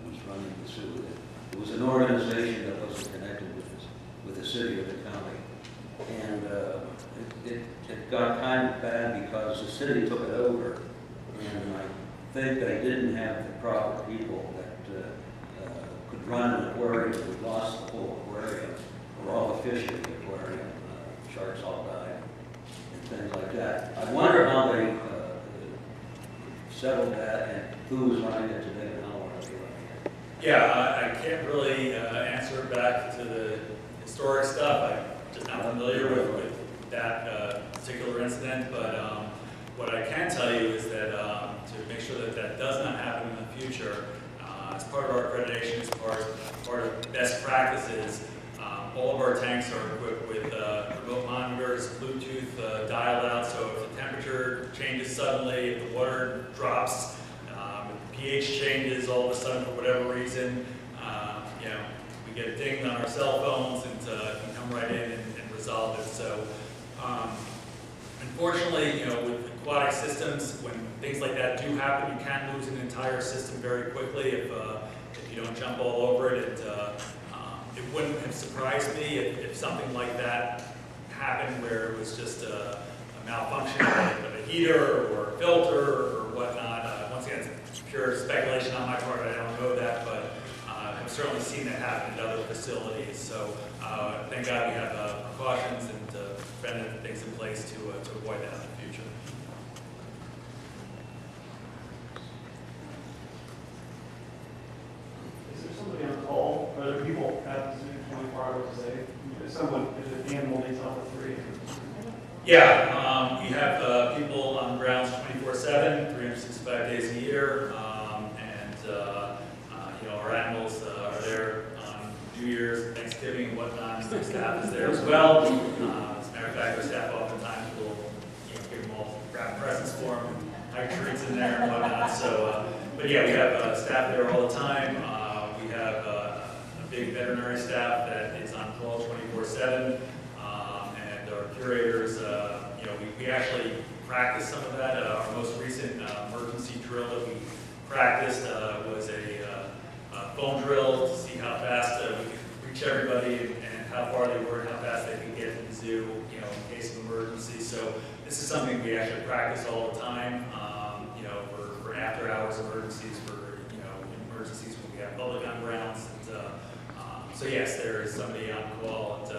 was running the zoo. It was an organization that wasn't connected with the city or the county. And it got kind of bad because the city took it over. And I think they didn't have the proper people that could run an aquarium. We lost the whole aquarium, or all the fish in the aquarium. Sharks all died, and things like that. I wonder how they settled that, and who was running it today, and how long are they running it? Yeah, I can't really answer back to the historic stuff. I'm just not familiar with that particular incident, but what I can tell you is that to make sure that that does not happen in the future, as part of our accreditation, as part of best practices, all of our tanks are equipped with remote monitors, Bluetooth dial out, so if the temperature changes suddenly, if the water drops, if the pH changes all of a sudden for whatever reason, you know, we get dinged on our cell phones and can come right in and resolve it. So unfortunately, you know, with aquatic systems, when things like that do happen, you can lose an entire system very quickly if you don't jump all over it. It wouldn't have surprised me if something like that happened where it was just a malfunction of a heater or a filter or whatnot. Once again, it's pure speculation on my part. I don't know that, but I've certainly seen that happen at other facilities. So thank God we have precautions and preventative things in place to avoid that in the future. Is there somebody on call? Are there people at the zoo 24 hours a day? If someone, if an animal needs help for free? Yeah, we have people on grounds 24/7, 365 days a year, and you know, our animals are there on New Year's, Thanksgiving, and whatnot. So staff is there as well. As a matter of fact, our staff oftentimes will, you know, give them all wrap presents for them, hide treats in there and whatnot. So, but yeah, we have staff there all the time. We have a big veterinary staff that is on call 24/7. And our curators, you know, we actually practiced some of that. Our most recent emergency drill that we practiced was a phone drill to see how fast we could reach everybody and how far they were and how fast they could get to the zoo, you know, in case of emergency. So this is something we actually practice all the time, you know, for after hours emergencies, for, you know, emergencies when we have public on grounds. And, so yes, there is somebody on call. And,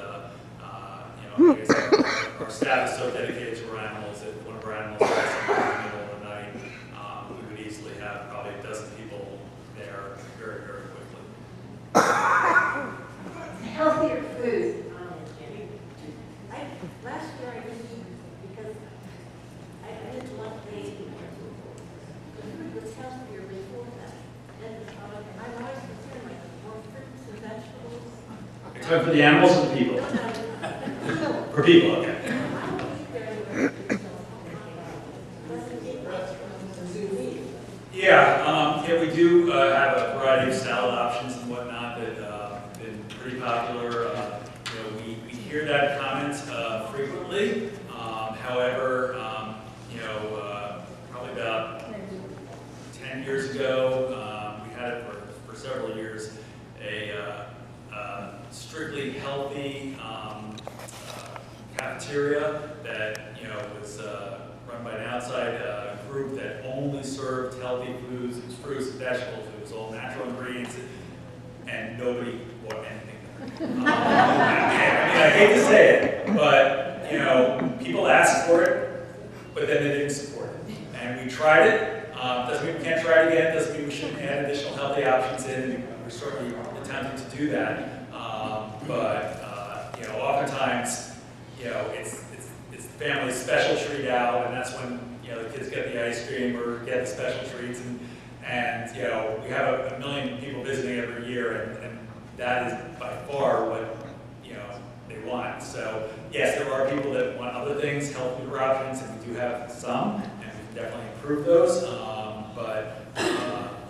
you know, like I said, our staff is so dedicated to our animals that if one of our animals dies in the middle of the night, we would easily have probably a dozen people there very, very quickly. Healthier food. Last year I didn't eat because I didn't want the food was healthier before that. And I'm always concerned, like, more fruits and vegetables. Except for the animals or the people? For people, okay. Yeah, yeah, we do have a variety of salad options and whatnot that have been pretty popular. You know, we hear that comment frequently. However, you know, probably about 10 years ago, we had it for several years, a strictly healthy cafeteria that, you know, was run by an outside group that only served healthy foods. It was fruits and vegetables. It was all natural ingredients, and nobody bought anything. I hate to say it, but, you know, people asked for it, but then they didn't support it. And we tried it. Doesn't mean we can't try it again. Doesn't mean we shouldn't add additional healthy options in. We're certainly attempting to do that. But you know, oftentimes, you know, it's the family's special treat out, and that's when, you know, the kids get the ice cream or get the special treats, and you know, we have a million people visiting every year, and that is by far what, you know, they want. So yes, there are people that want other things, healthier options, and we do have some, and we can definitely improve those. But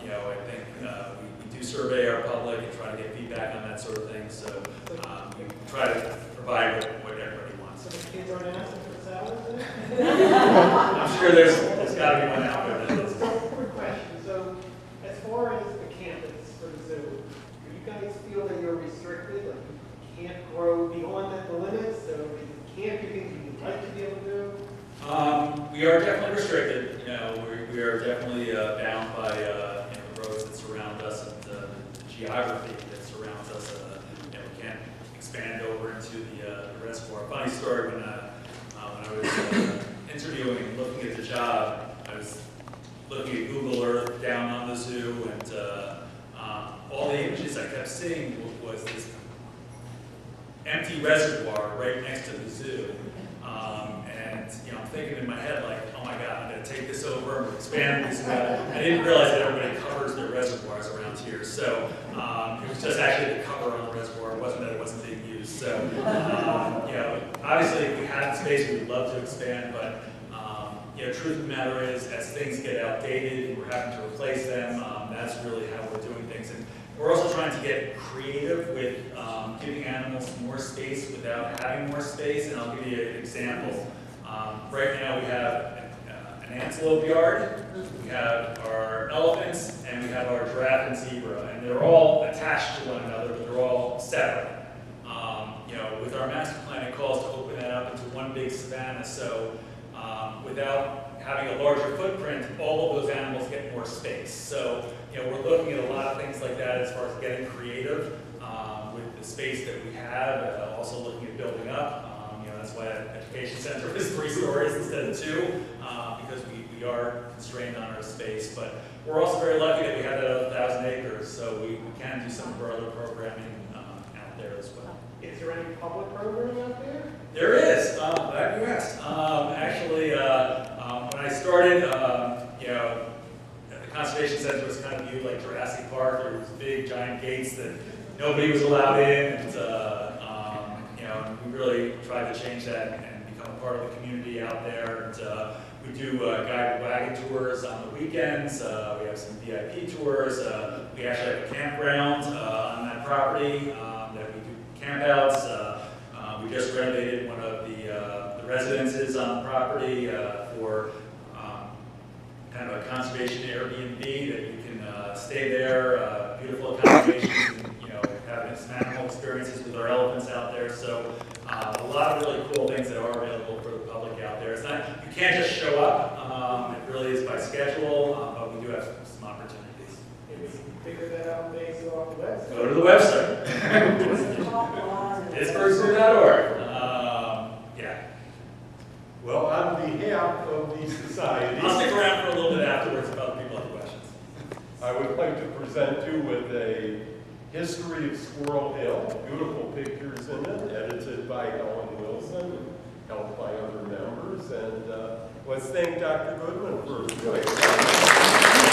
you know, I think we do survey our public and try to get feedback on that sort of thing. So we try to provide what everybody wants. So the kids aren't asking for salad then? I'm sure there's got to be one out there that is. Quick question, so as far as the campus for the zoo, do you guys feel that you're restricted, like you can't grow beyond the limits, so you can't do things you'd like to be able to do? We are definitely restricted. You know, we are definitely bound geography that surrounds us. You know, we can't expand over into the reservoir. Funny story, when I was interviewing and looking at the job, I was looking at Google Earth down on the zoo, and all the images I kept seeing was this empty reservoir right next to the zoo. And you know, I'm thinking in my head, like, oh my God, I'm going to take this over and expand this. I didn't realize that everybody covers their reservoirs around here. So it was just actually the cover on the reservoir. It wasn't that it wasn't being used. So you know, obviously, if we had the space, we would love to expand. But you know, truth of the matter is, as things get outdated and we're having to replace them, that's really how we're doing things. And we're also trying to get creative with giving animals more space without having more space. And I'll give you an example. Right now we have an antelope yard, we have our elephants, and we have our giraffe and zebra. And they're all attached to one another, but they're all separate. You know, with our master plan, it calls to open that up into one big savanna. So without having a larger footprint, all of those animals get more space. So, you know, we're looking at a lot of things like that as far as getting creative with the space that we have, also looking at building up. You know, that's why that education center is 3 stories instead of 2, because we are constrained on our space. But we're also very lucky that we have that 1,000 acres, so we can do some of our other programming out there as well. Is there any public programming out there? There is. Glad you asked. Actually, when I started, you know, the conservation center was kind of viewed like Jurassic Park. There was big, giant gates that nobody was allowed in, and you know, we really tried to change that and become a part of the community out there. And we do guided wagon tours on the weekends. We have some VIP tours. We actually have a campground on that property that we do campouts. We just renovated one of the residences on the property for kind of a conservation Airbnb that you can stay there, beautiful accommodations, and, you know, having some animal experiences with our elephants out there. So a lot of really cool things that are available for the public out there. It's not, you can't just show up. It really is by schedule, but we do have some opportunities. Maybe you can figure that out based off the website. Go to the website. PittsburghZoo.org. Yeah. Well, on behalf of the society, I'll stick around for a little bit afterwards if other people have questions. I would like to present you with a history of Squirrel Hill. Beautiful pictures in it, edited by Ellen Wilson, and helped by other members. And let's thank Dr. Goodman for doing it.